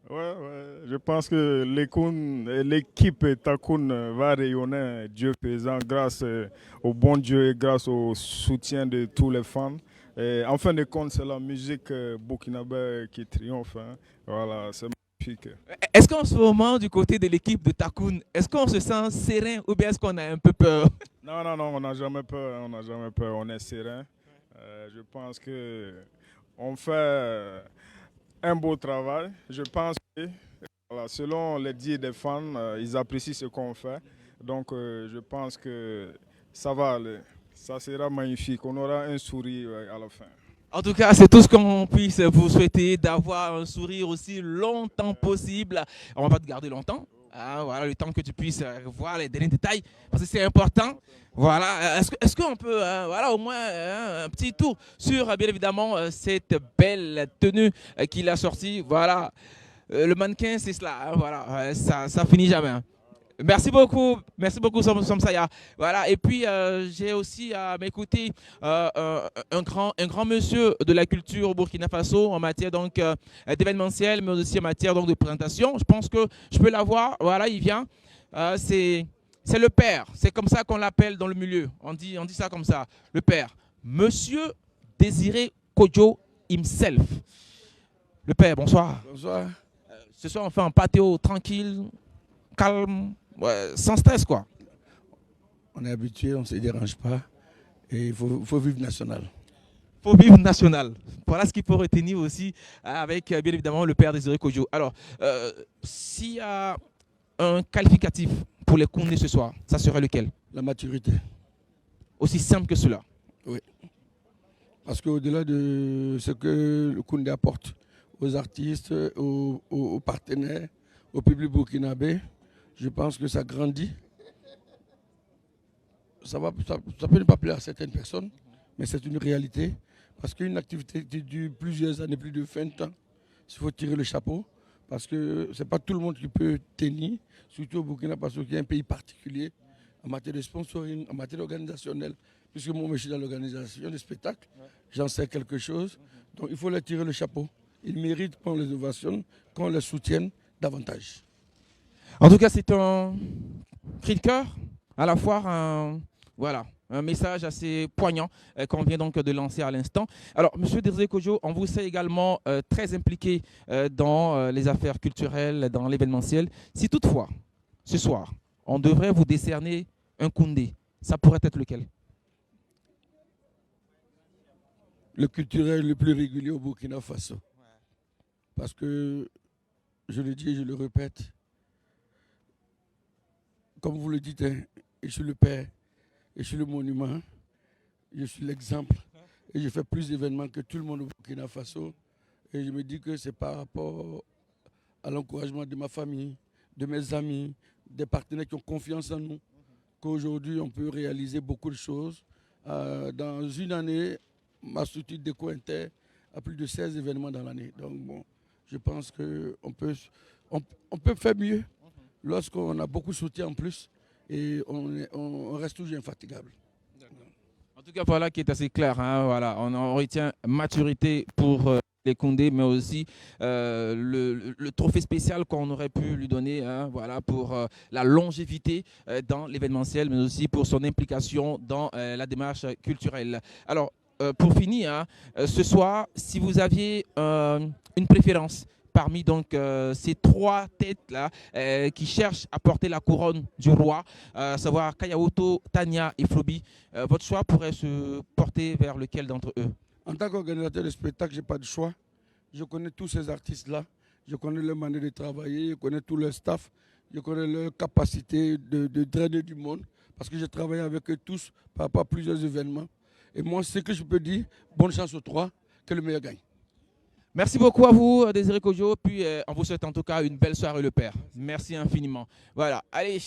Ouais, je pense que l'équipe Takoun va rayonner, Dieu faisant, grâce au bon Dieu et grâce au soutien de tous les fans. Et en fin de compte, c'est la musique burkinabé qui triomphe. Hein. Voilà, c'est magnifique. Est-ce qu'en ce moment, du côté de l'équipe de Takoun, est-ce qu'on se sent serein ou bien est-ce qu'on a un peu peur? Non, on n'a jamais peur, on est serein. Je pense qu'on fait un beau travail. Je pense que, voilà, selon les dires des fans, ils apprécient ce qu'on fait. Donc, je pense que ça va aller. Ça sera magnifique. On aura un sourire à la fin. En tout cas, c'est tout ce qu'on puisse vous souhaiter, d'avoir un sourire aussi longtemps possible. On ne va pas te garder longtemps. Ah, voilà, le temps que tu puisses voir les derniers détails, parce que c'est important. Voilà, est-ce qu'on peut, voilà, au moins un petit tour sur, bien évidemment, cette belle tenue qu'il a sortie. Voilà, le mannequin, c'est cela. Hein, voilà, ça finit jamais. Hein. Merci beaucoup Somsaya. Voilà, et puis j'ai aussi à m'écouter un grand monsieur de la culture au Burkina Faso en matière donc d'événementiel, mais aussi en matière donc de présentation. Je pense que je peux l'avoir. Voilà, il vient. C'est le père. C'est comme ça qu'on l'appelle dans le milieu. On dit ça comme ça. Le père. Monsieur Désiré Kodjo himself. Le père, bonsoir. Bonsoir. Ce soir, on fait un patio tranquille, calme. Ouais, sans stress, quoi. On est habitué, on ne se dérange pas. Et il faut vivre national. faut vivre national. Voilà ce qu'il faut retenir aussi avec, bien évidemment, le père Désiré Kodjo. Alors, s'il y a un qualificatif pour les Koundé ce soir, ça serait lequel? La maturité. Aussi simple que cela. Oui. Parce qu'au-delà de ce que le Koundé apporte aux artistes, aux partenaires, au public burkinabé, je pense que ça grandit. Ça peut ne pas plaire à certaines personnes, mais c'est une réalité. Parce qu'une activité qui dure plusieurs années, plus de 20 ans, il faut tirer le chapeau. Parce que ce n'est pas tout le monde qui peut tenir, surtout au Burkina Faso, qui est un pays particulier en matière de sponsoring, en matière organisationnelle. Puisque moi, je suis dans l'organisation des spectacles, j'en sais quelque chose. Donc il faut leur tirer le chapeau. Ils méritent qu'on les ovationne, qu'on les soutienne davantage. En tout cas, c'est un cri de cœur, à la fois un message assez poignant qu'on vient donc de lancer à l'instant. Alors, M. Désiré Kodjo, on vous sait également très impliqué dans les affaires culturelles, dans l'événementiel. Si toutefois, ce soir, on devrait vous décerner un Koundé, ça pourrait être lequel? Le culturel le plus régulier au Burkina Faso. Parce que, je le dis et je le répète, comme vous le dites, hein, je suis le père, et je suis le monument, je suis l'exemple, et je fais plus d'événements que tout le monde au Burkina Faso. Et je me dis que c'est par rapport à l'encouragement de ma famille, de mes amis, des partenaires qui ont confiance en nous, qu'aujourd'hui on peut réaliser beaucoup de choses. Dans une année, ma structure Déco Inter a plus de 16 événements dans l'année. Donc bon, je pense qu'on peut faire mieux lorsqu'on a beaucoup de soutien en plus et on reste toujours infatigable. En tout cas, voilà qui est assez clair. Hein, voilà. On retient maturité pour les Koundé, mais aussi le trophée spécial qu'on aurait pu lui donner, hein, voilà, pour la longévité dans l'événementiel, mais aussi pour son implication dans la démarche culturelle. Alors, pour finir, hein, ce soir, si vous aviez une préférence parmi donc ces trois têtes-là qui cherchent à porter la couronne du roi, à savoir Kayaoto, Tania et Flobi, votre choix pourrait se porter vers lequel d'entre eux? En tant qu'organisateur de spectacle, je n'ai pas de choix. Je connais tous ces artistes-là. Je connais leur manière de travailler, je connais tout leur staff, je connais leur capacité de drainer du monde parce que j'ai travaillé avec eux tous par rapport à plusieurs événements. Et moi, ce que je peux dire, bonne chance aux trois, que le meilleur gagne. Merci beaucoup à vous, Désiré Kodjo. Puis on vous souhaite en tout cas une belle soirée, le père. Merci infiniment. Voilà, allez,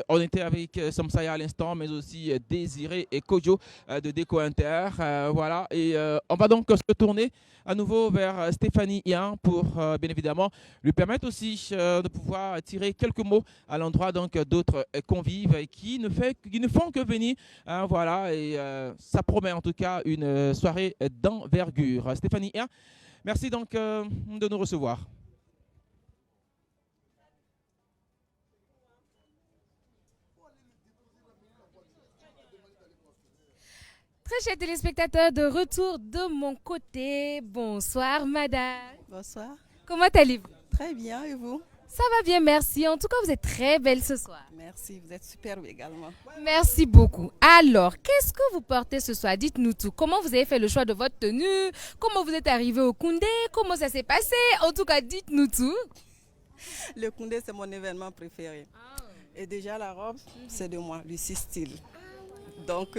on était avec Somsaya à l'instant, mais aussi Désiré et Kodjo de Déco Inter. Voilà, et on va donc se tourner à nouveau vers Stéphanie Ian pour bien évidemment lui permettre aussi de pouvoir tirer quelques mots à l'endroit donc d'autres convives qui ne font que venir. Hein, voilà, et ça promet en tout cas une soirée d'envergure. Stéphanie Ian, merci donc de nous recevoir. Très chers téléspectateurs, de retour de mon côté. Bonsoir madame. Bonsoir. Comment allez-vous? Très bien, et vous? Ça va bien, merci. En tout cas, vous êtes très belle ce soir. Merci, vous êtes superbe également. Merci beaucoup. Alors, qu'est-ce que vous portez ce soir? Dites-nous tout. Comment vous avez fait le choix de votre tenue? Comment vous êtes arrivé au Koundé? Comment ça s'est passé? En tout cas, dites-nous tout. Le Koundé, c'est mon événement préféré. Et déjà, la robe, c'est de moi, Lucie Style. Donc,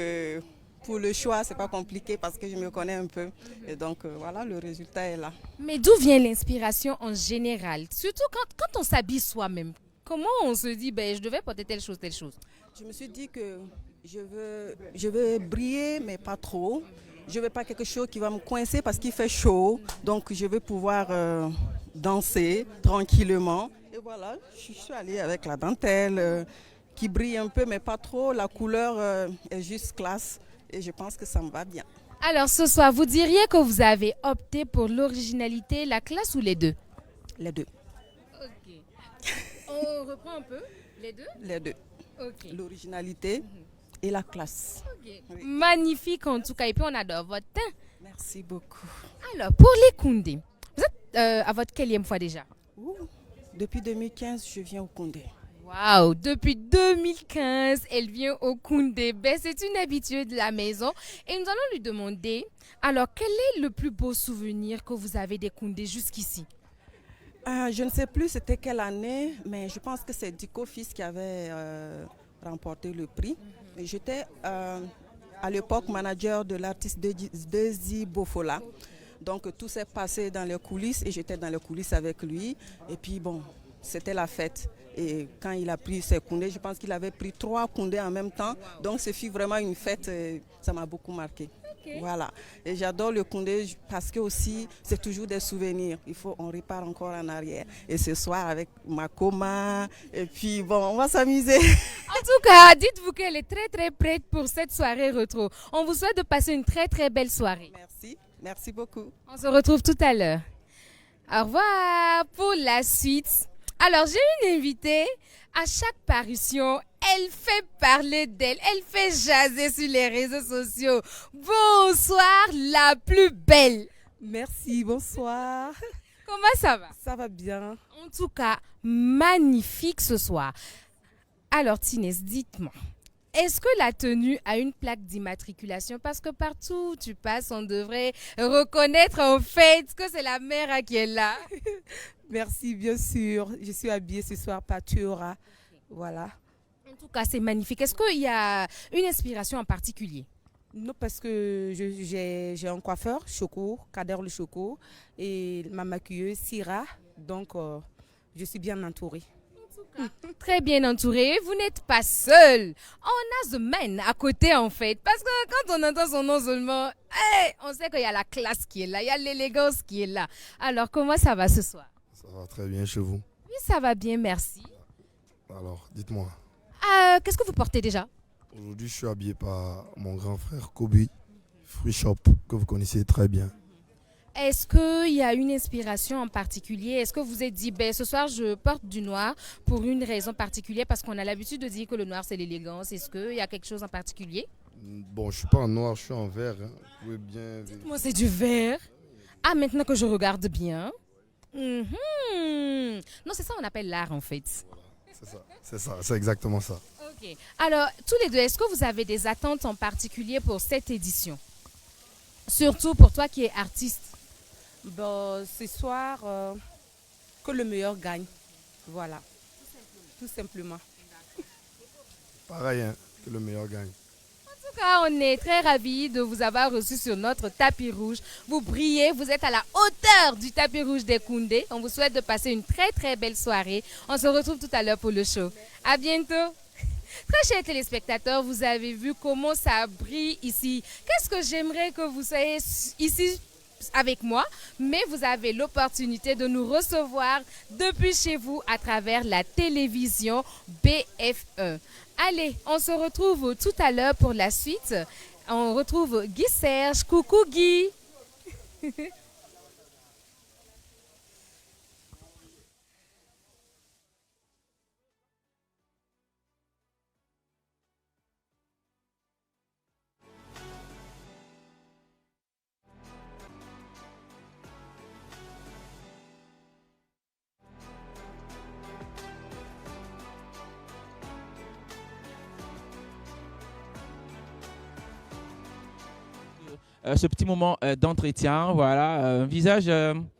pour le choix, c'est pas compliqué parce que je me connais un peu. Et donc, voilà, le résultat est là. Mais d'où vient l'inspiration en général? Surtout quand on s'habille soi-même. Comment on se dit, ben, je devais porter telle chose, telle chose? Je me suis dit que je veux briller, mais pas trop. Je veux pas quelque chose qui va me coincer parce qu'il fait chaud. Donc, je veux pouvoir danser tranquillement. Et voilà, je suis allée avec la dentelle qui brille un peu, mais pas trop. La couleur est juste classe. Et je pense que ça me va bien. Alors ce soir, vous diriez que vous avez opté pour l'originalité, la classe ou les deux? Les deux. Ok. On reprend un peu les deux? Les deux. Ok. L'originalité et la classe. Okay. Oui. Magnifique en tout cas. Et puis on adore votre teint. Merci beaucoup. Alors pour les Koundé, vous êtes à votre quelle fois déjà? Depuis 2015, je viens au Koundé. Wow. Waouh, depuis 2015, elle vient au Koundé. Ben, c'est une habituée de la maison. Et nous allons lui demander, alors, quel est le plus beau souvenir que vous avez des Koundé jusqu'ici? Je ne sais plus c'était quelle année, mais je pense que c'est Dico Fils qui avait remporté le prix. Et j'étais à l'époque manager de l'artiste Desi Bofola. Donc tout s'est passé dans les coulisses et j'étais dans les coulisses avec lui. Et puis bon, c'était la fête. Et quand il a pris ses Koundé, je pense qu'il avait pris 3 Koundé en même temps. Donc ce fut vraiment une fête, ça m'a beaucoup marqué. Okay. Voilà. Et j'adore le Koundé parce que aussi c'est toujours des souvenirs. On repart encore en arrière. Et ce soir avec Makoma, et puis bon, on va s'amuser. En tout cas, dites-vous qu'elle est très très prête pour cette soirée rétro. On vous souhaite de passer une très très belle soirée. Merci, merci beaucoup. On se retrouve tout à l'heure. Au revoir pour la suite. Alors, j'ai une invitée. À chaque parution, elle fait parler d'elle. Elle fait jaser sur les réseaux sociaux. Bonsoir, la plus belle. Merci, bonsoir. Comment ça va? Ça va bien. En tout cas, magnifique ce soir. Alors, Tinès, dites-moi. Est-ce que la tenue a une plaque d'immatriculation? Parce que partout où tu passes, on devrait reconnaître en fait que c'est la mère qui est là. Merci, bien sûr. Je suis habillée ce soir par Tuora. Voilà. En tout cas, c'est magnifique. Est-ce qu'il y a une inspiration en particulier? Non, parce que j'ai un coiffeur, Choco, Kader le Choco, et ma maquilleuse, Syrah. Donc, je suis bien entourée. Très bien entourée, vous n'êtes pas seul. On a The Man à côté en fait. Parce que quand on entend son nom seulement, on sait qu'il y a la classe qui est là, il y a l'élégance qui est là. Alors comment ça va ce soir? Ça va très bien chez vous? Oui, ça va bien, merci. Alors, dites-moi. Qu'est-ce que vous portez déjà? Aujourd'hui, je suis habillé par mon grand frère Kobe, Free Shop, que vous connaissez très bien. Est-ce qu'il y a une inspiration en particulier? Est-ce que vous vous êtes dit, ce soir, je porte du noir pour une raison particulière? Parce qu'on a l'habitude de dire que le noir, c'est l'élégance. Est-ce qu'il y a quelque chose en particulier? Bon, je ne suis pas en noir, je suis en vert. Hein. Vous pouvez bien... Dites-moi, c'est du vert? Ah, maintenant que je regarde bien. Non, c'est ça qu'on appelle l'art, en fait. C'est ça, c'est exactement ça. Ok. Alors, tous les deux, est-ce que vous avez des attentes en particulier pour cette édition? Surtout pour toi qui es artiste. Bon, ce soir, que le meilleur gagne. Voilà. Tout simplement. Pareil, hein, que le meilleur gagne. En tout cas, on est très ravis de vous avoir reçu sur notre tapis rouge. Vous brillez, vous êtes à la hauteur du tapis rouge des Koundé. On vous souhaite de passer une très très belle soirée. On se retrouve tout à l'heure pour le show. À bientôt. Très chers téléspectateurs, vous avez vu comment ça brille ici. Qu'est-ce que j'aimerais que vous soyez ici avec moi, mais vous avez l'opportunité de nous recevoir depuis chez vous à travers la télévision BF1. Allez, on se retrouve tout à l'heure pour la suite. On retrouve Guy Serge. Coucou Guy. Ce petit moment d'entretien, voilà, un visage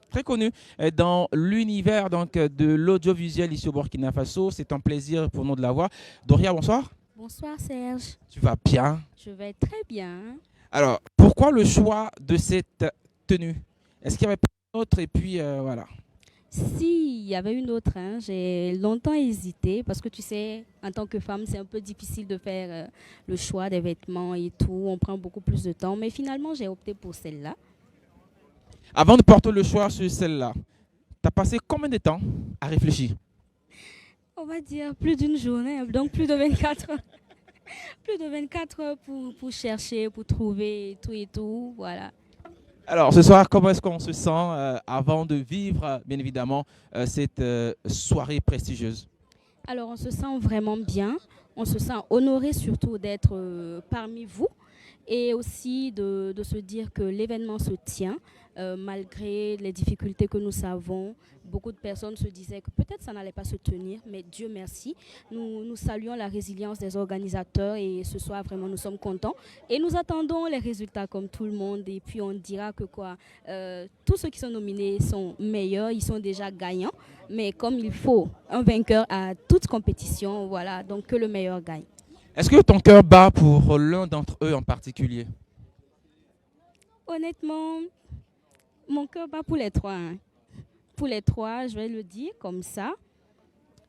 très connu dans l'univers de l'audiovisuel ici au Burkina Faso. C'est un plaisir pour nous de la voir. Doria, bonsoir. Bonsoir Serge. Tu vas bien? Je vais très bien. Alors, pourquoi le choix de cette tenue? Est-ce qu'il y avait pas d'autre? Et puis, voilà. Si, il y avait une autre. Hein. J'ai longtemps hésité parce que tu sais, en tant que femme, c'est un peu difficile de faire le choix des vêtements et tout. On prend beaucoup plus de temps. Mais finalement, j'ai opté pour celle-là. Avant de porter le choix sur celle-là, tu as passé combien de temps à réfléchir? On va dire plus d'une journée, donc plus de 24 heures. Plus de 24 heures pour chercher, pour trouver tout et tout. Voilà. Alors, ce soir, comment est-ce qu'on se sent avant de vivre, bien évidemment, cette soirée prestigieuse? Alors, on se sent vraiment bien. On se sent honoré surtout d'être parmi vous. et aussi de se dire que l'événement se tient malgré les difficultés que nous savons. Beaucoup de personnes se disaient que peut-être ça n'allait pas se tenir, mais Dieu merci. Nous saluons la résilience des organisateurs et ce soir vraiment nous sommes contents et nous attendons les résultats comme tout le monde et puis on dira que tous ceux qui sont nominés sont meilleurs, ils sont déjà gagnants, mais comme il faut un vainqueur à toute compétition, voilà, donc que le meilleur gagne. Est-ce que ton cœur bat pour l'un d'entre eux en particulier? Honnêtement, mon cœur bat pour les trois. Pour les trois, je vais le dire comme ça.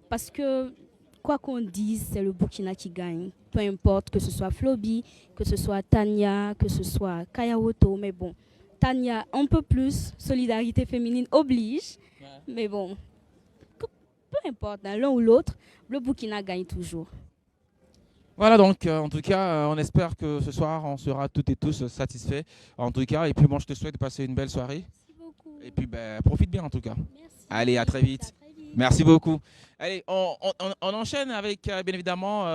Parce que, quoi qu'on dise, c'est le Burkina qui gagne. Peu importe que ce soit Flobi, que ce soit Tania, que ce soit Kayaoto. Mais bon, Tania, un peu plus, solidarité féminine oblige. Ouais. Mais bon, peu importe, l'un ou l'autre, le Burkina gagne toujours. Voilà donc, en tout cas, on espère que ce soir, on sera toutes et tous satisfaits. En tout cas, et puis moi, je te souhaite de passer une belle soirée. Merci beaucoup. Et puis, profite bien en tout cas. Merci. Allez, à très vite. Merci beaucoup. Allez, on enchaîne avec, bien évidemment,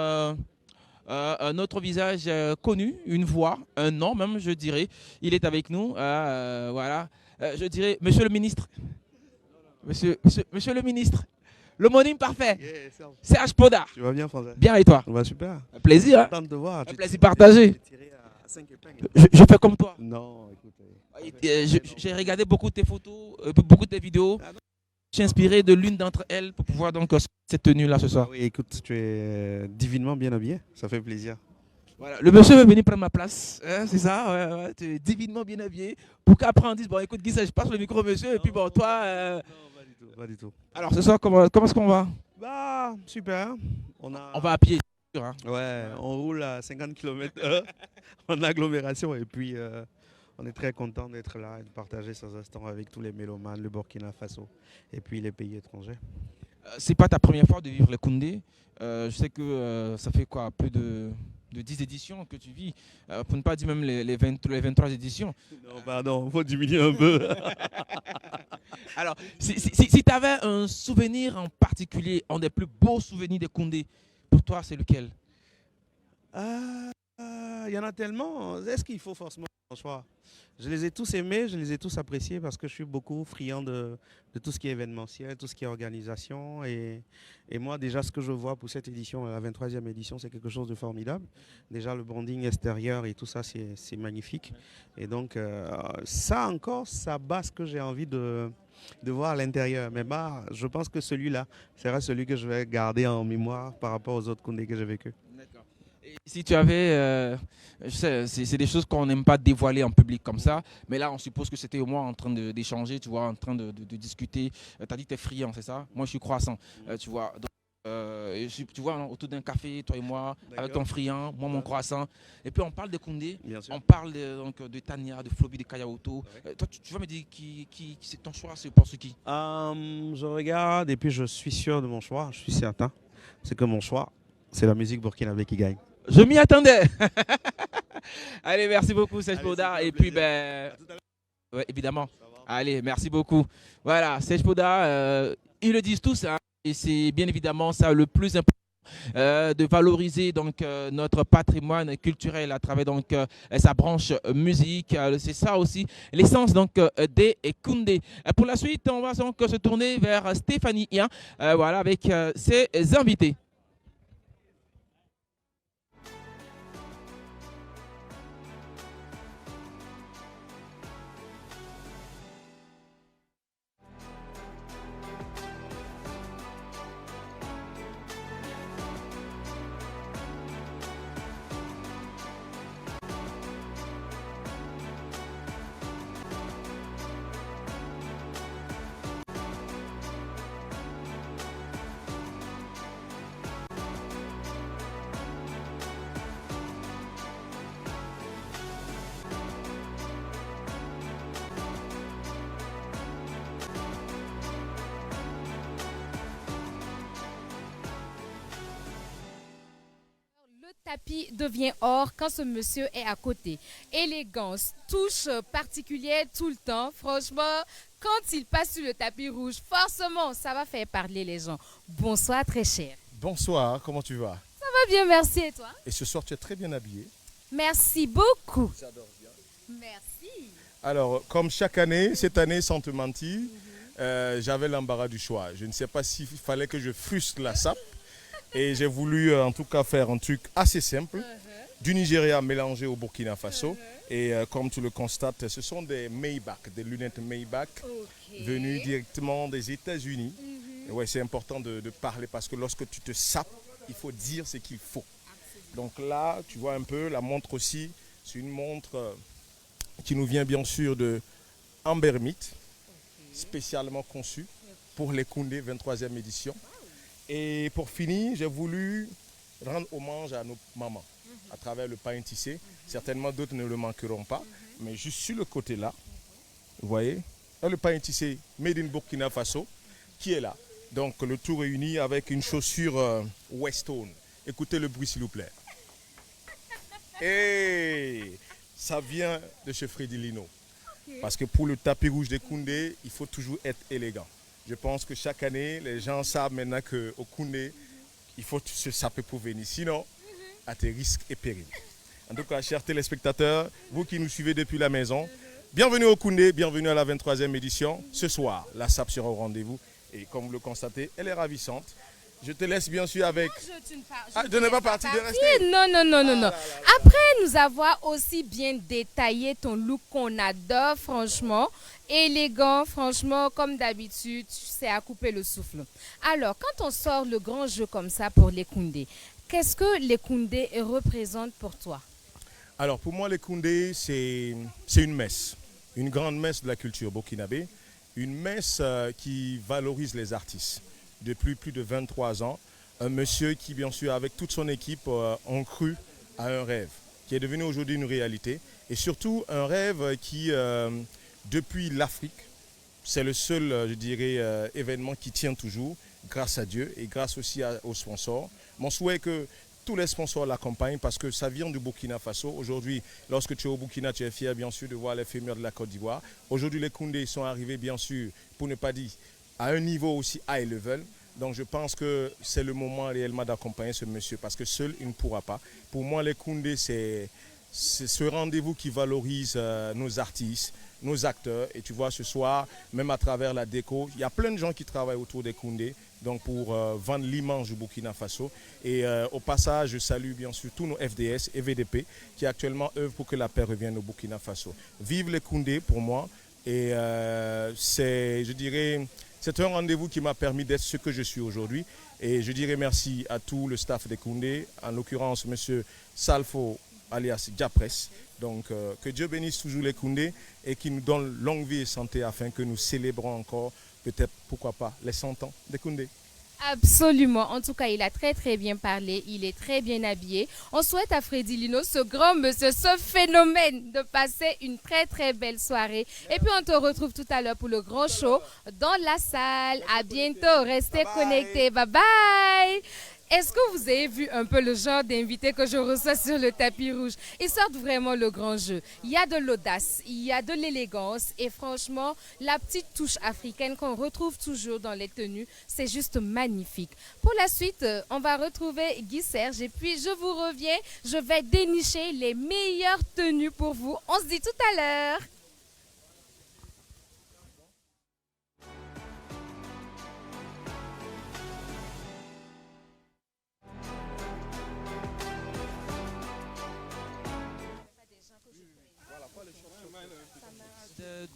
un autre visage connu, une voix, un nom même, je dirais. Il est avec nous. Voilà. Je dirais, monsieur le ministre. Monsieur le ministre. L'homonyme parfait. Yeah, Serge Poda. Tu vas bien, François? Bien et toi? On va super. Un plaisir. Content de te voir. Un plaisir partagé. Je fais comme toi. Non, écoute. J'ai regardé beaucoup de tes photos, beaucoup de tes vidéos. J'ai inspiré de l'une d'entre elles pour pouvoir donc cette tenue-là ce soir. Ah oui, écoute, tu es divinement bien habillé. Ça fait plaisir. Voilà, le monsieur veut venir prendre ma place, hein, c'est ça, ouais, tu es divinement bien habillé. Pour qu'après on dise, bon écoute Guy, je passe le micro monsieur, et puis bon toi... Pas du tout. Alors ce soir, comment est-ce qu'on va? Bah, super. On va à pied, sûr, hein. Ouais, on roule à 50 km/h en agglomération et puis on est très content d'être là et de partager ces instants avec tous les mélomanes, le Burkina Faso et puis les pays étrangers. C'est pas ta première fois de vivre le Koundé. Je sais que ça fait quoi, plus de 10 éditions que tu vis, pour ne pas dire même les 23 éditions. Non, pardon, il faut diminuer un peu. Alors, si tu avais un souvenir en particulier, un des plus beaux souvenirs des Koundé, pour toi, c'est lequel? Il y en a tellement. Est-ce qu'il faut forcément un choix? Je les ai tous aimés, je les ai tous appréciés parce que je suis beaucoup friand de tout ce qui est événementiel, tout ce qui est organisation. Et moi, déjà, ce que je vois pour cette édition, la 23e édition, c'est quelque chose de formidable. Déjà, le branding extérieur et tout ça, c'est magnifique. Et donc, ça encore, ça bat ce que j'ai envie de voir à l'intérieur. Mais je pense que celui-là sera celui que je vais garder en mémoire par rapport aux autres Koundé que j'ai vécu. D'accord. Et si tu avais, je sais, c'est des choses qu'on n'aime pas dévoiler en public comme ça, mais là on suppose que c'était au moins en train d'échanger, tu vois, en train de discuter. Tu as dit que tu es friand, c'est ça? Moi je suis croissant, tu vois. Donc, tu vois, autour d'un café, toi et moi, avec ton friand, moi mon croissant. Et puis on parle de Koundé, on parle de Tania, de Flobi, de Kayaoto. Toi, tu vas me dire qui c'est ton choix, c'est pour ce qui? Je regarde et puis je suis sûr de mon choix, je suis certain. C'est que mon choix, c'est la musique burkinabé qui gagne. Je m'y attendais. Allez, merci beaucoup, Serge Poda. Et puis, ouais, évidemment. Allez, merci beaucoup. Voilà, Serge Poda, ils le disent tous, hein, et c'est bien évidemment ça le plus important. De valoriser donc notre patrimoine culturel à travers donc sa branche musique, c'est ça aussi l'essence donc des Koundé. Pour la suite, on va donc se tourner vers Stéphanie Hien, voilà, avec ses invités. Tapis devient or quand ce monsieur est à côté. Élégance, touche particulière tout le temps. Franchement, quand il passe sur le tapis rouge, forcément, ça va faire parler les gens. Bonsoir, très cher. Bonsoir, comment tu vas? Ça va bien, merci. Et toi? Et ce soir, tu es très bien habillé. Merci beaucoup. Merci. Alors, comme chaque année, cette année, sans te mentir, j'avais l'embarras du choix. Je ne sais pas s'il fallait que je frustre la SAP. Et j'ai voulu en tout cas faire un truc assez simple. Du Nigeria mélangé au Burkina Faso. Et comme tu le constates, ce sont des Maybach, des lunettes Maybach venues directement des États-Unis. Ouais, c'est important de parler parce que lorsque tu te sapes, il faut dire ce qu'il faut. Donc là, tu vois un peu, la montre aussi, c'est une montre qui nous vient bien sûr de Ambermite, spécialement conçue pour les Koundé 23e édition. Et pour finir, j'ai voulu rendre hommage à nos mamans à travers le pain tissé. Certainement d'autres ne le manqueront pas, mais juste sur le côté là, vous voyez, le pain tissé made in Burkina Faso qui est là. Donc le tout réuni avec une chaussure Weston. Écoutez le bruit s'il vous plaît. Et ça vient de chez Freddy Lino. Parce que pour le tapis rouge des Koundé, il faut toujours être élégant. Je pense que chaque année, les gens savent maintenant qu'au Koundé, il faut se saper pour venir. Sinon, à tes risques et périls. En tout cas, chers téléspectateurs, vous qui nous suivez depuis la maison, bienvenue au Koundé, bienvenue à la 23e édition. Ce soir, la SAP sera au rendez-vous. Et comme vous le constatez, elle est ravissante. Je te laisse bien sûr avec... Je n'ai pas parti de rester. Non. Après nous avoir aussi bien détaillé ton look qu'on adore, franchement, élégant, franchement, comme d'habitude, c'est à couper le souffle. Alors, quand on sort le grand jeu comme ça pour les Koundé, qu'est-ce que les Koundé représentent pour toi? Alors, pour moi, les Koundé, c'est une messe, une grande messe de la culture burkinabé, une messe qui valorise les artistes. Depuis plus de 23 ans, un monsieur qui, bien sûr, avec toute son équipe, ont cru à un rêve, qui est devenu aujourd'hui une réalité. Et surtout, un rêve qui, depuis l'Afrique, c'est le seul, je dirais, événement qui tient toujours, grâce à Dieu et grâce aussi aux sponsors. Mon souhait est que tous les sponsors l'accompagnent parce que ça vient du Burkina Faso. Aujourd'hui, lorsque tu es au Burkina, tu es fier, bien sûr, de voir les fémurs de la Côte d'Ivoire. Aujourd'hui, les Koundé sont arrivés, bien sûr, pour ne pas dire à un niveau aussi high level. Donc je pense que c'est le moment réellement d'accompagner ce monsieur parce que seul il ne pourra pas. Pour moi, les Koundé, c'est ce rendez-vous qui valorise nos artistes, nos acteurs. Et tu vois, ce soir, même à travers la déco, il y a plein de gens qui travaillent autour des Koundé donc pour vendre l'image du Burkina Faso. Et au passage, je salue bien sûr tous nos FDS et VDP qui actuellement œuvrent pour que la paix revienne au Burkina Faso. Vive les Koundé pour moi. Et c'est, je dirais... C'est un rendez-vous qui m'a permis d'être ce que je suis aujourd'hui. Et je dirais merci à tout le staff des Koundé, en l'occurrence M. Salfo alias Diapres. Donc que Dieu bénisse toujours les Koundé et qu'il nous donne longue vie et santé afin que nous célébrons encore, peut-être, pourquoi pas, les 100 ans des Koundé. Absolument. En tout cas, il a très bien parlé. Il est très bien habillé. On souhaite à Freddy Lino, ce grand monsieur, ce phénomène, de passer une très belle soirée. Et puis, on te retrouve tout à l'heure pour le grand show dans la salle. À bientôt. Restez connectés. Bye bye. Est-ce que vous avez vu un peu le genre d'invités que je reçois sur le tapis rouge? Ils sortent vraiment le grand jeu. Il y a de l'audace, il y a de l'élégance et franchement, la petite touche africaine qu'on retrouve toujours dans les tenues, c'est juste magnifique. Pour la suite, on va retrouver Guy Serge et puis je vous reviens, je vais dénicher les meilleures tenues pour vous. On se dit tout à l'heure.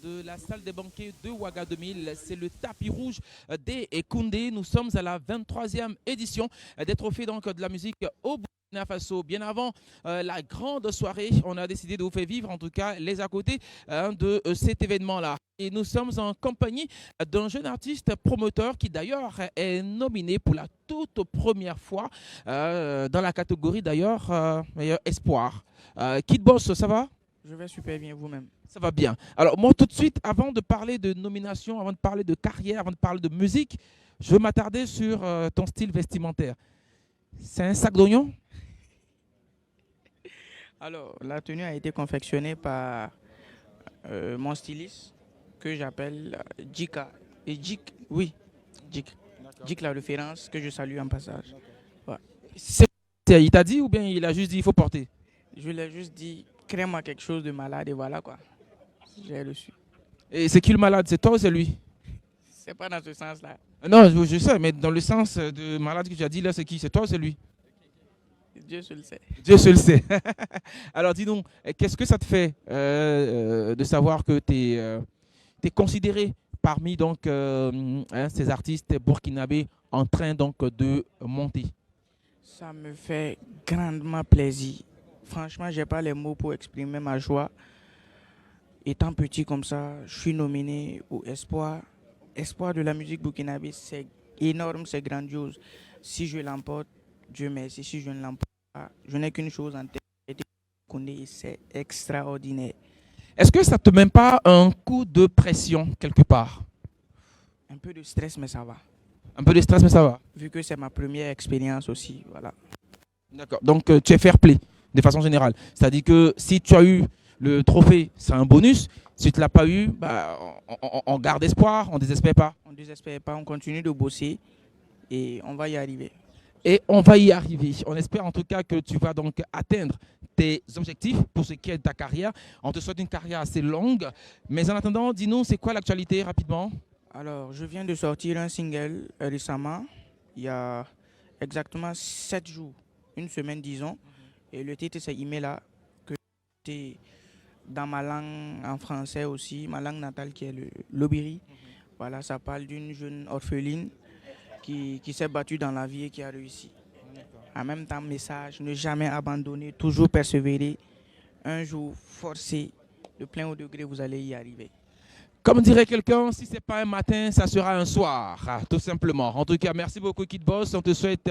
De la salle des banquets de Ouaga 2000, c'est le tapis rouge des Koundé. Nous sommes à la 23e édition des trophées donc, de la musique au Burkina Faso. Bien avant la grande soirée, on a décidé de vous faire vivre en tout cas les à côté de cet événement-là. Et nous sommes en compagnie d'un jeune artiste promoteur qui d'ailleurs est nominé pour la toute première fois dans la catégorie d'ailleurs meilleur espoir. Kid Boss, ça va? Je vais super bien, vous-même. Ça va bien. Alors moi tout de suite, avant de parler de nomination, avant de parler de carrière, avant de parler de musique, je veux m'attarder sur ton style vestimentaire. C'est un sac d'oignon? Alors, la tenue a été confectionnée par mon styliste que j'appelle Jika. Et Jik, oui, Jik. Jik la référence que je salue en passage. Ouais. Il t'a dit ou bien il a juste dit il faut porter? Je lui ai juste dit, crée-moi quelque chose de malade et voilà quoi. J'ai reçu. Et c'est qui le malade? C'est toi ou c'est lui? C'est pas dans ce sens-là. Non, je sais, mais dans le sens de malade que tu as dit là, c'est qui? C'est toi ou c'est lui? Dieu seul sait. Dieu seul sait. Alors dis-nous, qu'est-ce que ça te fait de savoir que tu es considéré parmi donc, ces artistes burkinabés en train donc, de monter? Ça me fait grandement plaisir. Franchement, je n'ai pas les mots pour exprimer ma joie. Étant petit comme ça, je suis nominé au Espoir. Espoir de la musique burkinabé, c'est énorme, c'est grandiose. Si je l'emporte, Dieu merci. Si je ne l'emporte pas, je n'ai qu'une chose en tête, c'est extraordinaire. Est-ce que ça ne te met pas un coup de pression quelque part? Un peu de stress, mais ça va. Un peu de stress, mais ça va. Vu que c'est ma première expérience aussi, voilà. D'accord. Donc, tu es fair play, de façon générale. C'est-à-dire que si tu as eu le trophée, c'est un bonus. Si tu ne l'as pas eu, bah, on garde espoir, on ne désespère pas. On ne désespère pas, on continue de bosser et on va y arriver. Et on va y arriver. On espère en tout cas que tu vas donc atteindre tes objectifs pour ce qui est de ta carrière. On te souhaite une carrière assez longue. Mais en attendant, dis-nous, c'est quoi l'actualité rapidement? Alors, je viens de sortir un single récemment, il y a exactement 7 jours, une semaine disons. Et le titre c'est Imela, que j'ai dans ma langue en français aussi, ma langue natale qui est le lobiri. Voilà, ça parle d'une jeune orpheline qui s'est battue dans la vie et qui a réussi. En même temps, message, ne jamais abandonner, toujours persévérer. Un jour, forcer, de plein au degré, vous allez y arriver. Comme dirait quelqu'un, si ce n'est pas un matin, ça sera un soir, tout simplement. En tout cas, merci beaucoup Kid Boss. On te souhaite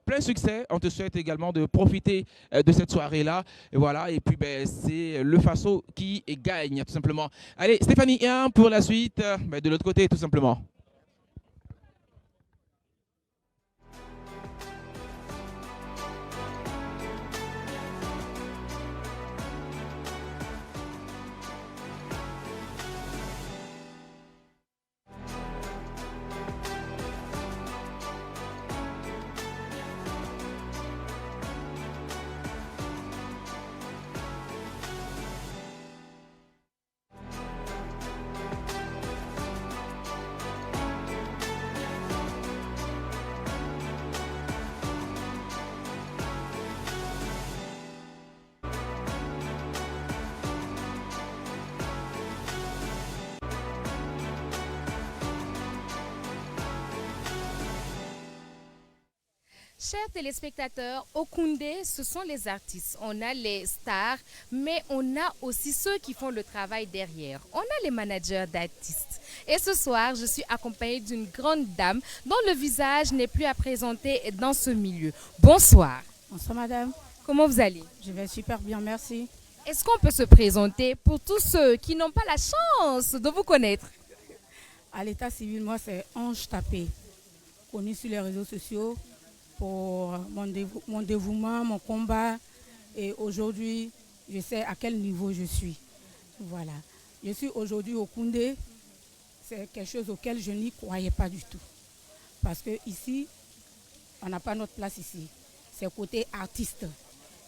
plein succès. On te souhaite également de profiter de cette soirée-là. Et voilà, et puis ben, c'est le Faso qui gagne, tout simplement. Allez, Stéphanie 1 pour la suite, de l'autre côté, tout simplement. Chers téléspectateurs, au Koundé, ce sont les artistes. On a les stars, mais on a aussi ceux qui font le travail derrière. On a les managers d'artistes. Et ce soir, je suis accompagnée d'une grande dame dont le visage n'est plus à présenter dans ce milieu. Bonsoir. Bonsoir madame. Comment vous allez? Je vais super bien, merci. Est-ce qu'on peut se présenter pour tous ceux qui n'ont pas la chance de vous connaître? À l'état civil, moi c'est Ange Tapé, connu sur les réseaux sociaux pour mon dévouement, mon combat. Et aujourd'hui, je sais à quel niveau je suis. Voilà. Je suis aujourd'hui au Koundé. C'est quelque chose auquel je n'y croyais pas du tout. Parce que ici, on n'a pas notre place ici. C'est côté artiste.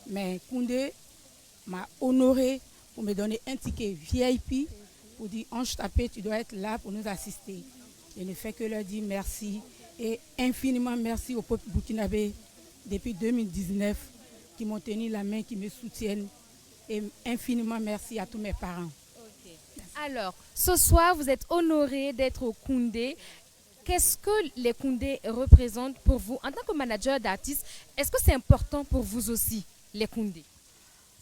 Mais Koundé m'a honoré pour me donner un ticket VIP pour dire Ange Tapé, tu dois être là pour nous assister. Je ne fais que leur dire merci. Et infiniment merci au peuple burkinabé depuis 2019 qui m'ont tenu la main, qui me soutiennent. Et infiniment merci à tous mes parents. Okay. Alors, ce soir, vous êtes honoré d'être au Koundé. Qu'est-ce que les Koundé représentent pour vous en tant que manager d'artistes? Est-ce que c'est important pour vous aussi, les Koundé?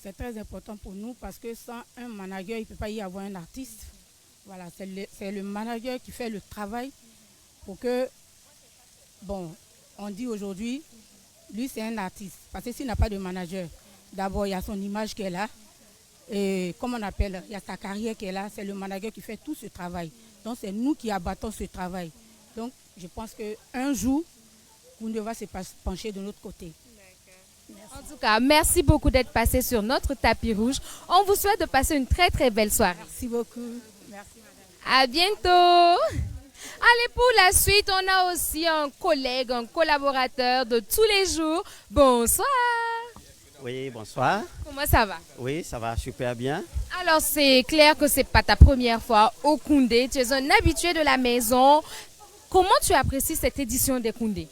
C'est très important pour nous parce que sans un manager, il ne peut pas y avoir un artiste. Voilà, c'est le manager qui fait le travail pour que... Bon, on dit aujourd'hui, lui c'est un artiste. Parce que s'il n'a pas de manager, d'abord il y a son image qui est là. Et comme on appelle, il y a sa carrière qui est là. C'est le manager qui fait tout ce travail. Donc c'est nous qui abattons ce travail. Donc je pense qu'un jour, Koundé va se pencher de notre côté. En tout cas, merci beaucoup d'être passé sur notre tapis rouge. On vous souhaite de passer une très très belle soirée. Merci beaucoup. Merci madame. À bientôt. Allez, pour la suite, on a aussi un collègue, un collaborateur de tous les jours. Bonsoir. Oui, bonsoir. Comment ça va? Oui, ça va super bien. Alors, c'est clair que c'est pas ta première fois au Koundé. Tu es un habitué de la maison. Comment tu apprécies cette édition des Koundé?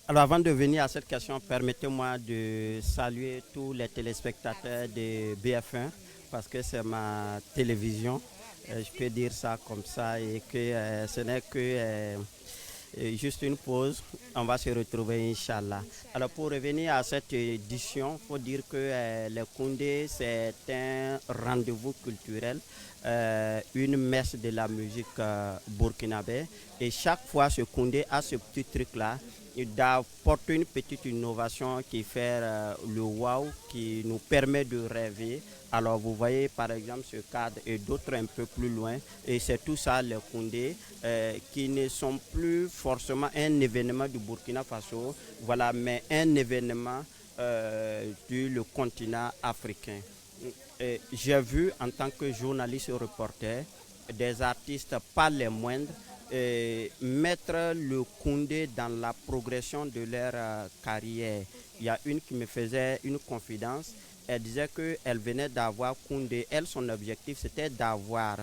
Alors, avant de venir à cette question, permettez-moi de saluer tous les téléspectateurs de BF1 parce que c'est ma télévision. Je peux dire ça comme ça et que ce n'est que juste une pause. On va se retrouver, Inch'Allah. Alors, pour revenir à cette édition, il faut dire que le Koundé, c'est un rendez-vous culturel, une messe de la musique burkinabé. Et chaque fois, ce Koundé a ce petit truc-là d'apporter une petite innovation qui fait le wow, qui nous permet de rêver. Alors vous voyez par exemple ce cadre et d'autres un peu plus loin, et c'est tout ça les Koundé qui ne sont plus forcément un événement du Burkina Faso, voilà, mais un événement du continent africain. J'ai vu en tant que journaliste et reporter des artistes pas les moindres mettre le Koundé dans la progression de leur carrière. Il y a une qui me faisait une confidence. Elle disait qu'elle venait d'avoir Koundé. Elle, son objectif, c'était d'avoir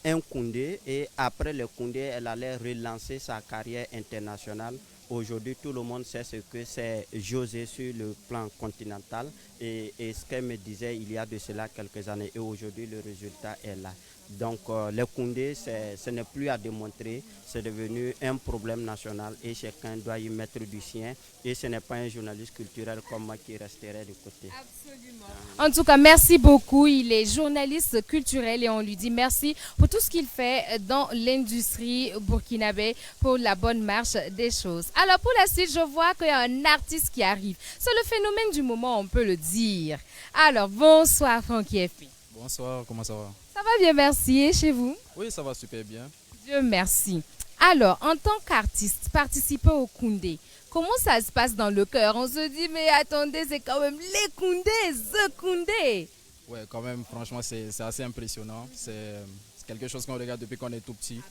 un Koundé. Et après le Koundé, elle allait relancer sa carrière internationale. Aujourd'hui, tout le monde sait ce que c'est José sur le plan continental. Et ce qu'elle me disait il y a de cela quelques années. Et aujourd'hui, le résultat est là. Donc, le Koundé, ce n'est plus à démontrer, c'est devenu un problème national et chacun doit y mettre du sien. Et ce n'est pas un journaliste culturel comme moi qui resterait de côté. Absolument. En tout cas, merci beaucoup. Il est journaliste culturel et on lui dit merci pour tout ce qu'il fait dans l'industrie burkinabé pour la bonne marche des choses. Alors, pour la suite, je vois qu'il y a un artiste qui arrive. C'est le phénomène du moment, on peut le dire. Alors, bonsoir Francky FP. Bonsoir, comment ça va? Ça va bien, merci. Et chez vous? Oui, ça va super bien. Dieu merci. Alors, en tant qu'artiste, participer au Koundé, comment ça se passe dans le cœur? On se dit, mais attendez, c'est quand même les Koundés, the Koundé. Ouais, quand même, franchement, c'est assez impressionnant. C'est quelque chose qu'on regarde depuis qu'on est tout petit.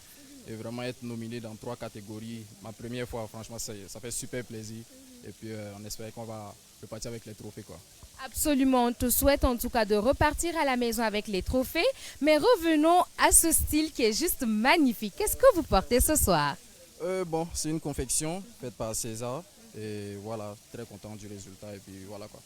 Et vraiment être nominé dans 3 catégories, ma première fois, franchement, ça fait super plaisir. Et puis, on espère qu'on va repartir avec les trophées, quoi. Absolument, on te souhaite en tout cas de repartir à la maison avec les trophées. Mais revenons à ce style qui est juste magnifique. Qu'est-ce que vous portez ce soir? Bon, c'est une confection faite par César. Et voilà, très content du résultat. Et puis voilà quoi.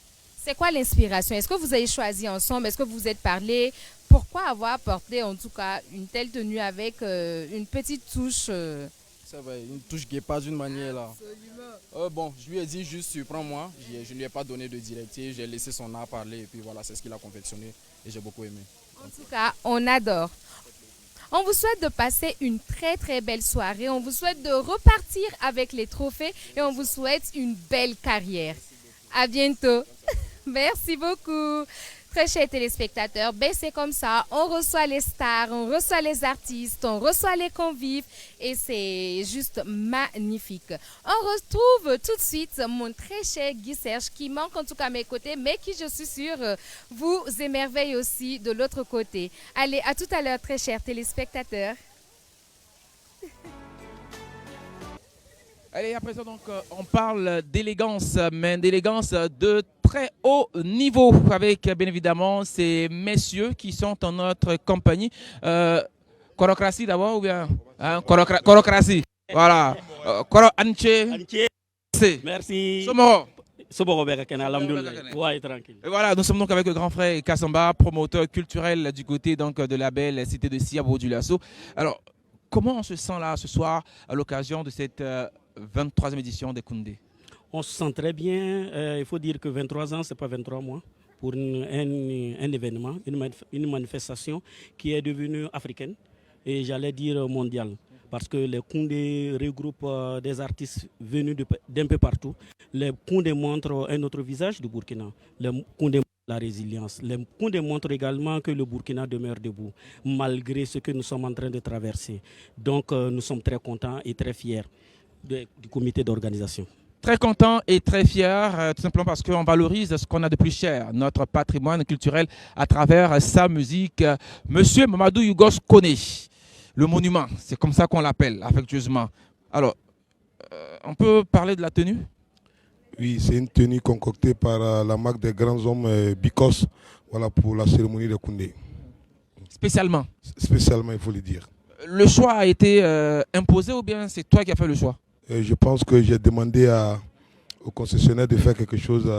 C'est quoi l'inspiration? Est-ce que vous avez choisi ensemble? Est-ce que vous vous êtes parlé? Pourquoi avoir porté en tout cas une telle tenue avec une petite touche C'est vrai, une touche qui n'est pas d'une manière là. Bon, je lui ai dit juste surprends-moi. Je ne lui ai pas donné de directive, j'ai laissé son art parler et puis voilà, c'est ce qu'il a confectionné et j'ai beaucoup aimé. En tout cas, on adore. On vous souhaite de passer une très très belle soirée. On vous souhaite de repartir avec les trophées et on vous souhaite une belle carrière. À bientôt. Merci beaucoup. Très chers téléspectateurs, ben c'est comme ça, on reçoit les stars, on reçoit les artistes, on reçoit les convives et c'est juste magnifique. On retrouve tout de suite mon très cher Guy Serge qui manque en tout cas à mes côtés, mais qui je suis sûre vous émerveille aussi de l'autre côté. Allez, à tout à l'heure très chers téléspectateurs. Allez, à présent, donc, on parle d'élégance, mais d'élégance de très haut niveau, avec bien évidemment ces messieurs qui sont en notre compagnie. Korokrasi d'abord ou bien Korokrasi. Voilà. Merci. Somo. Ouais, tranquille. Et voilà, nous sommes donc avec le grand frère Kassamba, promoteur culturel du côté donc, de la belle cité de Siabo-du-Lasso. Alors, comment on se sent là ce soir à l'occasion de cette 23e édition des Koundé? On se sent très bien. Il faut dire que 23 ans, ce n'est pas 23 mois pour un événement, une manifestation qui est devenue africaine et j'allais dire mondiale. Parce que les Koundé regroupent des artistes venus d'un peu partout. Les Koundé montrent un autre visage du Burkina. Les Koundé montrent la résilience. Les Koundé montrent également que le Burkina demeure debout, malgré ce que nous sommes en train de traverser. Donc nous sommes très contents et très fiers du comité d'organisation. Très content et très fier, tout simplement parce qu'on valorise ce qu'on a de plus cher, notre patrimoine culturel à travers sa musique. Monsieur Mamadou Yugos Koné, le monument, c'est comme ça qu'on l'appelle affectueusement. Alors, on peut parler de la tenue? Oui, c'est une tenue concoctée par la marque des grands hommes Bicos, voilà, pour la cérémonie de Koundé. Spécialement? Spécialement, il faut le dire. Le choix a été imposé ou bien c'est toi qui as fait le choix? Je pense que j'ai demandé au concessionnaire de faire quelque chose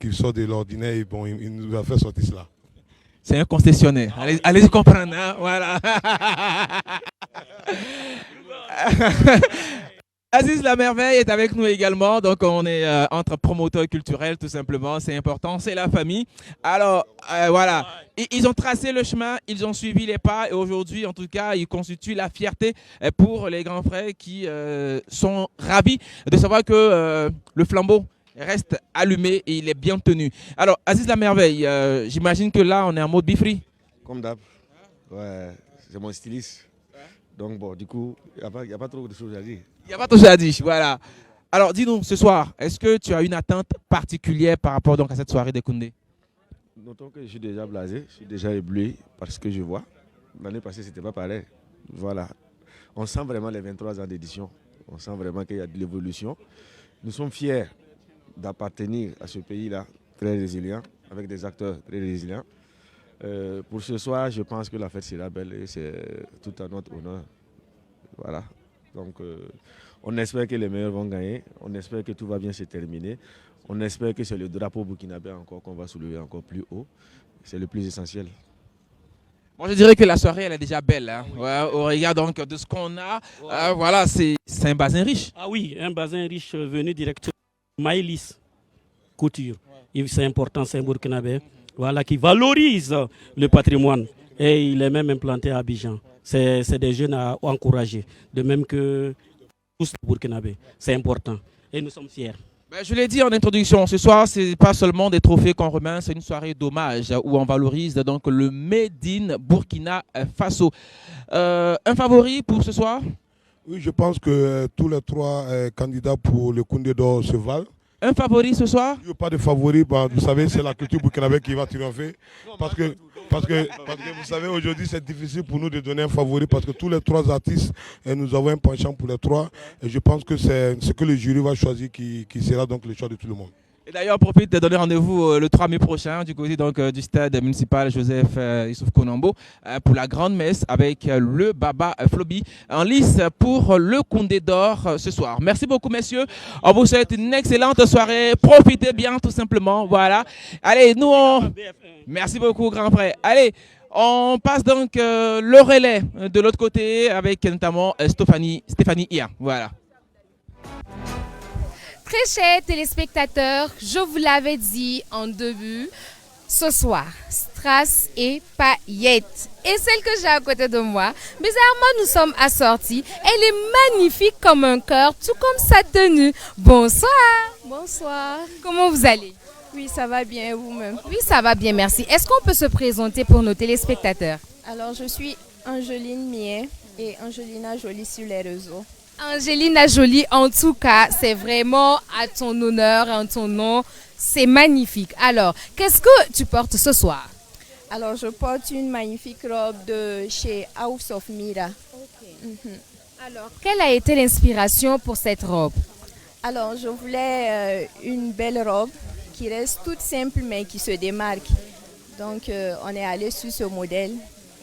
qui sort de l'ordinaire et bon, il nous a fait sortir cela. C'est un concessionnaire. Allez comprendre, hein? Voilà. Aziz La Merveille est avec nous également, donc on est entre promoteurs culturels tout simplement, c'est important, c'est la famille. Alors voilà, ils ont tracé le chemin, ils ont suivi les pas et aujourd'hui en tout cas ils constituent la fierté pour les grands frères qui sont ravis de savoir que le flambeau reste allumé et il est bien tenu. Alors Aziz La Merveille, j'imagine que là on est en mode bifri. Comme d'hab, ouais, c'est mon styliste. Donc bon, du coup, il n'y a pas trop de choses à dire. Il n'y a pas trop à dire, voilà. Alors dis-nous, ce soir, est-ce que tu as une attente particulière par rapport donc à cette soirée de Koundé? Notons que je suis déjà blasé, je suis déjà ébloui par ce que je vois. L'année passée, ce n'était pas pareil. Voilà. On sent vraiment les 23 ans d'édition. On sent vraiment qu'il y a de l'évolution. Nous sommes fiers d'appartenir à ce pays-là, très résilient, avec des acteurs très résilients. Pour ce soir, je pense que la fête sera belle et c'est tout à notre honneur. Voilà. Donc, on espère que les meilleurs vont gagner. On espère que tout va bien se terminer. On espère que c'est le drapeau burkinabé encore qu'on va soulever encore plus haut. C'est le plus essentiel. Moi, je dirais que la soirée, elle est déjà belle. Hein. Ouais, au regard donc de ce qu'on a, voilà, c'est un bassin riche. Ah oui, un bassin riche venu directement de Maïlis Couture. C'est important, c'est un Burkinabé. Voilà, qui valorise le patrimoine. Et il est même implanté à Abidjan. C'est des jeunes à encourager. De même que tous les Burkinabés. C'est important. Et nous sommes fiers. Ben, je l'ai dit en introduction, ce soir, ce n'est pas seulement des trophées qu'on remet, c'est une soirée d'hommage où on valorise donc le Made in Burkina Faso. Un favori pour ce soir? Oui, je pense que tous les trois candidats pour le Koundé d'or se valent. Un favori ce soir? Il n'y a pas de favori, bah, vous savez, c'est la culture burkinabé qui va triompher. Parce que vous savez, aujourd'hui, c'est difficile pour nous de donner un favori parce que tous les trois artistes, nous avons un penchant pour les trois. Et je pense que c'est ce que le jury va choisir qui sera donc le choix de tout le monde. Et d'ailleurs, profite de donner rendez-vous le 3 mai prochain du côté donc, du stade municipal Joseph Youssouf Konambo pour la grande messe avec le Baba Flobi en lice pour le Koundé d'or ce soir. Merci beaucoup, messieurs. On vous souhaite une excellente soirée. Profitez bien, tout simplement. Voilà. Allez, nous on... Merci beaucoup, grand frère. Allez, on passe donc le relais de l'autre côté avec notamment Stéphanie Ia. Voilà. Très chers téléspectateurs, je vous l'avais dit en début, ce soir, strass et paillettes. Et celle que j'ai à côté de moi, bizarrement nous sommes assortis. Elle est magnifique comme un cœur, tout comme sa tenue. Bonsoir. Bonsoir. Comment vous allez? Oui, ça va bien, vous-même? Oui, ça va bien, merci. Est-ce qu'on peut se présenter pour nos téléspectateurs? Alors, je suis Angeline Mier et Angelina Jolie sur les réseaux. Angelina Jolie, en tout cas, c'est vraiment à ton honneur, en ton nom, c'est magnifique. Alors, qu'est-ce que tu portes ce soir? Alors, je porte une magnifique robe de chez House of Mira. Alors, quelle a été l'inspiration pour cette robe? Alors, je voulais une belle robe qui reste toute simple mais qui se démarque. Donc, on est allé sur ce modèle.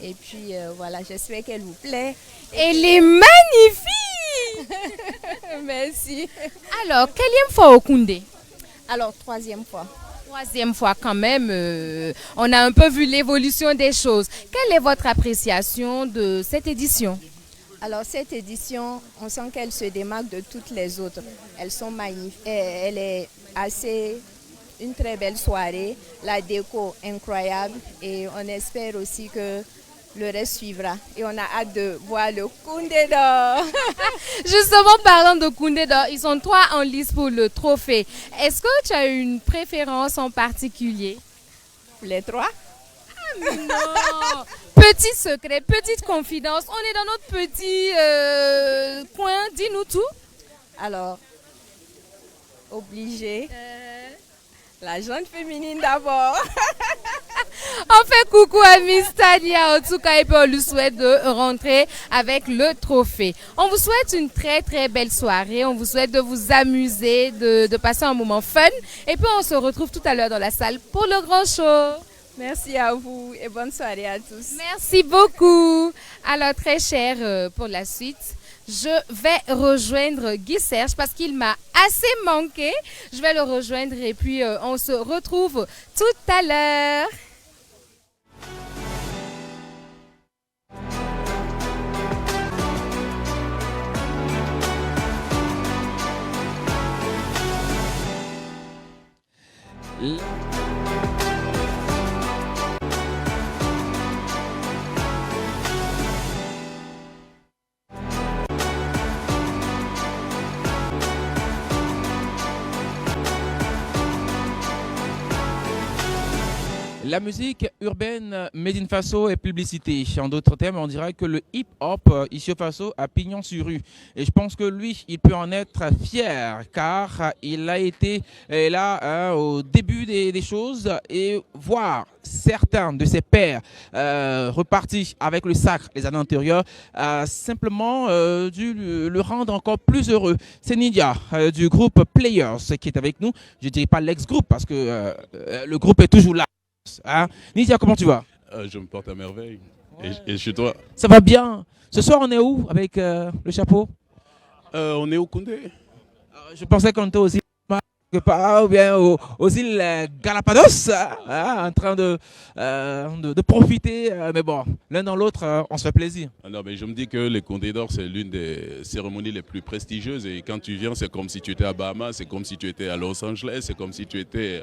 Et puis, voilà, j'espère qu'elle vous plaît. Elle est magnifique! Merci. Alors, quelle fois au Koundé? Alors, 3e fois. 3e fois quand même. On a un peu vu l'évolution des choses. Quelle est votre appréciation de cette édition? Alors, cette édition, on sent qu'elle se démarque de toutes les autres. Elles sont magnifiques. Elle est assez... une très belle soirée. La déco incroyable. Et on espère aussi que le reste suivra. Et on a hâte de voir le Koundé d'or. Justement, parlant de Koundé d'or, ils sont 3 en lice pour le trophée. Est-ce que tu as une préférence en particulier? Les 3? Ah non. Petit secret, petite confidence. On est dans notre petit coin. Dis-nous tout. Alors, obligé. La gente féminine d'abord. On fait coucou à Miss Tania, en tout cas, et puis on lui souhaite de rentrer avec le trophée. On vous souhaite une très très belle soirée, on vous souhaite de vous amuser, de passer un moment fun, et puis on se retrouve tout à l'heure dans la salle pour le grand show. Merci à vous et bonne soirée à tous. Merci beaucoup. Alors très cher, pour la suite, je vais rejoindre Guy Serge parce qu'il m'a assez manqué. Je vais le rejoindre et puis on se retrouve tout à l'heure. La musique urbaine made in Faso est publicité. En d'autres termes, on dirait que le hip-hop ici au Faso a pignon sur rue. Et je pense que lui, il peut en être fier car il a été là au début des choses et voir certains de ses pairs repartis avec le sacre les années antérieures a simplement dû le rendre encore plus heureux. C'est Nidia du groupe Players qui est avec nous. Je ne dirais pas l'ex-groupe parce que le groupe est toujours là. Hein? Nidia, comment tu vas? Je me porte à merveille. Et chez toi? Ça va bien. Ce soir, on est où avec le chapeau? On est au Koundé. Je pensais qu'on était aussi ou bien aux îles Galapagos, hein, en train de profiter. Mais bon, l'un dans l'autre, on se fait plaisir. Non, mais je me dis que les Condés d'Or, c'est l'une des cérémonies les plus prestigieuses. Et quand tu viens, c'est comme si tu étais à Bahamas, c'est comme si tu étais à Los Angeles, c'est comme si tu étais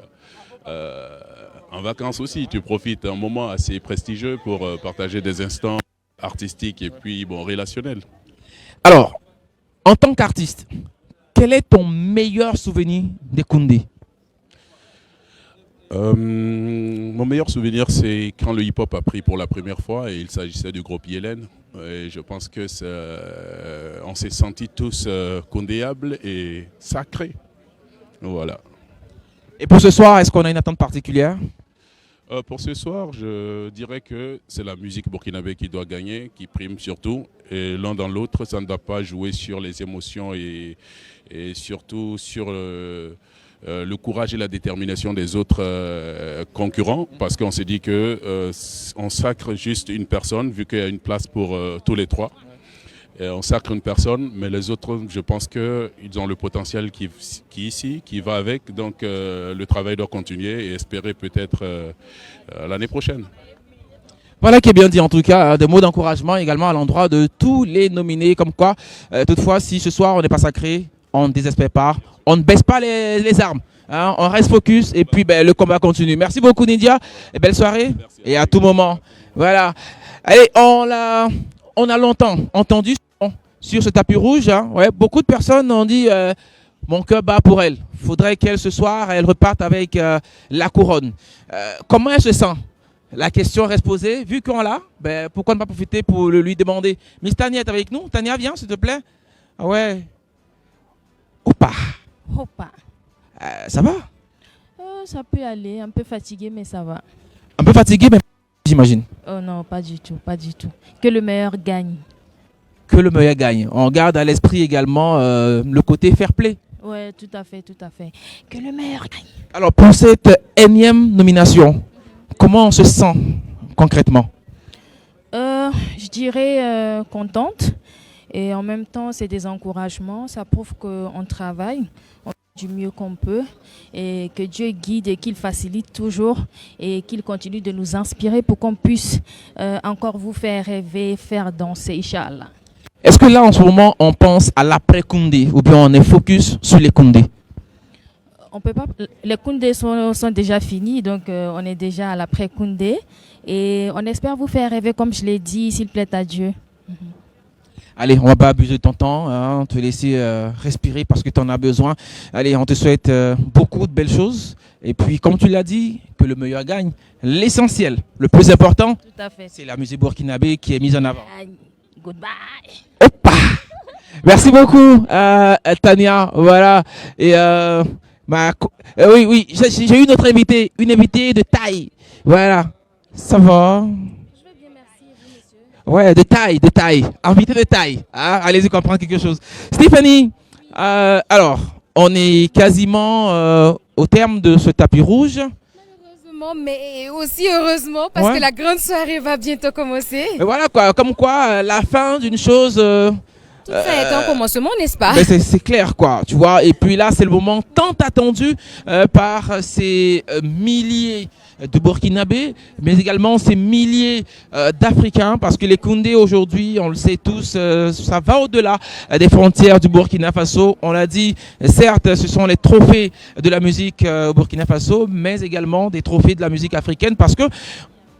en vacances aussi. Tu profites d'un moment assez prestigieux pour partager des instants artistiques et puis bon, relationnels. Alors, en tant qu'artiste, quel est ton meilleur souvenir des Koundé? Mon meilleur souvenir, c'est quand le hip-hop a pris pour la première fois et il s'agissait du groupe Yélène. Et je pense que on s'est sentis tous condéables et sacrés. Voilà. Et pour ce soir, est-ce qu'on a une attente particulière? Pour ce soir, je dirais que c'est la musique burkinabé qui doit gagner, qui prime surtout. Et l'un dans l'autre, ça ne doit pas jouer sur les émotions et surtout sur le courage et la détermination des autres concurrents. Parce qu'on s'est dit qu'on sacre juste une personne, vu qu'il y a une place pour tous les trois. Et on sacre une personne, mais les autres, je pense qu'ils ont le potentiel qui ici, qui va avec. Donc le travail doit continuer et espérer peut-être l'année prochaine. Voilà qui est bien dit en tout cas, des mots d'encouragement également à l'endroit de tous les nominés. Comme quoi, toutefois, si ce soir on n'est pas sacré, on ne désespère pas, on ne baisse pas les armes. Hein, on reste focus et puis le combat continue. Merci beaucoup Nidia, et belle soirée. Merci et à tout moment. Voilà. Allez, on a longtemps entendu sur ce tapis rouge. Hein, ouais, beaucoup de personnes ont dit mon cœur bat pour elle. Il faudrait qu'elle ce soir, elle reparte avec la couronne. Comment elle se sent? La question reste posée. Vu qu'on l'a, pourquoi ne pas profiter pour le lui demander? Miss Tania est avec nous. Tania, viens s'il te plaît. Ah ouais. Opa. Opa. Ça va? Ça peut aller. Un peu fatigué, mais ça va. Un peu fatigué, mais j'imagine. Oh non, pas du tout, pas du tout. Que le meilleur gagne. Que le meilleur gagne. On garde à l'esprit également le côté fair play. Ouais, tout à fait, tout à fait. Que le meilleur gagne. Alors pour cette énième nomination, comment on se sent concrètement? Je dirais contente. Et en même temps, c'est des encouragements. Ça prouve qu'on travaille, on fait du mieux qu'on peut. Et que Dieu guide et qu'il facilite toujours. Et qu'il continue de nous inspirer pour qu'on puisse encore vous faire rêver, faire danser, Inch'Allah. Est-ce que là, en ce moment, on pense à l'après-Koundé ou bien on est focus sur les Koundé? On peut pas. Les Koundé sont déjà finis, donc on est déjà à l'après-Koundé. Et on espère vous faire rêver, comme je l'ai dit, s'il plaît à Dieu. Allez, on va pas abuser de ton temps, hein, te laisser respirer parce que tu en as besoin. Allez, on te souhaite beaucoup de belles choses. Et puis, comme tu l'as dit, que le meilleur gagne. L'essentiel, le plus important, c'est la musique burkinabé qui est mise en avant. Goodbye. Opa. Merci beaucoup, Tania. Voilà. Et oui, j'ai eu notre invitée, une invitée de taille. Voilà. Ça va? Ouais, de taille. Invité de taille. Hein? Allez-y comprendre quelque chose. Stéphanie, alors, on est quasiment au terme de ce tapis rouge. Malheureusement, mais aussi heureusement, parce Ouais. que la grande soirée va bientôt commencer. Et voilà quoi, comme quoi la fin d'une chose. Tout ça est un commencement, n'est-ce pas? Ben, c'est clair quoi, tu vois. Et puis là, c'est le moment tant attendu par ces milliers de Burkinabés, mais également ces milliers d'Africains, parce que les Koundés aujourd'hui, on le sait tous, ça va au-delà des frontières du Burkina Faso. On l'a dit, certes, ce sont les trophées de la musique au Burkina Faso, mais également des trophées de la musique africaine, parce que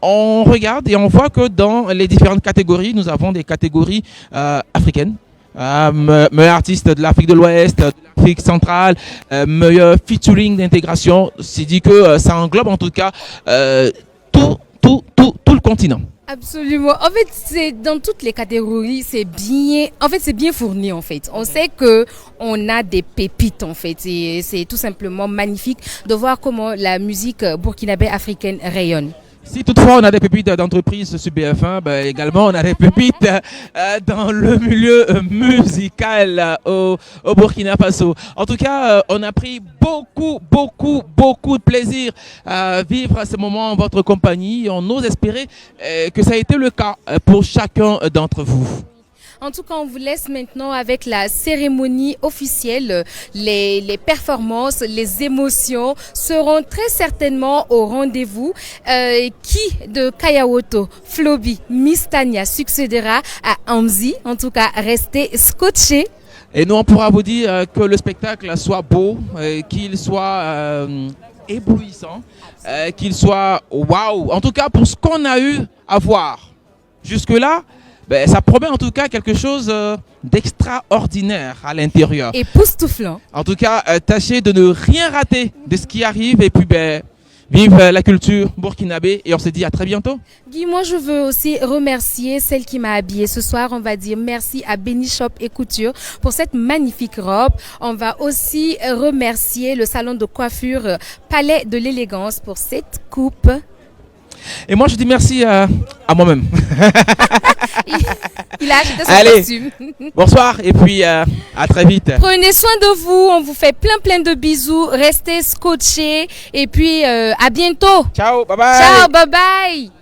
on regarde et on voit que dans les différentes catégories, nous avons des catégories africaines. Meilleur artiste de l'Afrique de l'Ouest, de l'Afrique centrale, meilleur featuring d'intégration. C'est dit que ça englobe en tout cas tout le continent. Absolument. En fait, c'est dans toutes les catégories, c'est bien fourni en fait. On sait que on a des pépites en fait. Et c'est tout simplement magnifique de voir comment la musique burkinabé africaine rayonne. Si toutefois on a des pépites d'entreprise sur BF1, ben également on a des pépites dans le milieu musical au Burkina Faso. En tout cas, on a pris beaucoup de plaisir à vivre ce moment en votre compagnie. On ose espérer que ça a été le cas pour chacun d'entre vous. En tout cas, on vous laisse maintenant avec la cérémonie officielle. Les performances, les émotions seront très certainement au rendez-vous. Qui de Kayawoto, Flobi, Mistania succédera à Amzi? En tout cas, restez scotchés. Et nous, on pourra vous dire que le spectacle soit beau, qu'il soit éblouissant, qu'il soit waouh. En tout cas, pour ce qu'on a eu à voir jusque-là, ben, ça promet en tout cas quelque chose d'extraordinaire à l'intérieur. Époustouflant. En tout cas, tâchez de ne rien rater de ce qui arrive et puis ben, vive la culture burkinabé et on se dit à très bientôt. Guy, moi je veux aussi remercier celle qui m'a habillée ce soir. On va dire merci à Benny Shop et Couture pour cette magnifique robe. On va aussi remercier le salon de coiffure Palais de l'Élégance pour cette coupe. Et moi je dis merci à moi-même. Il a acheté son Allez, costume. Bonsoir et puis à très vite. Prenez soin de vous, on vous fait plein de bisous, restez scotchés et puis à bientôt. Ciao, bye bye. Ciao, bye bye.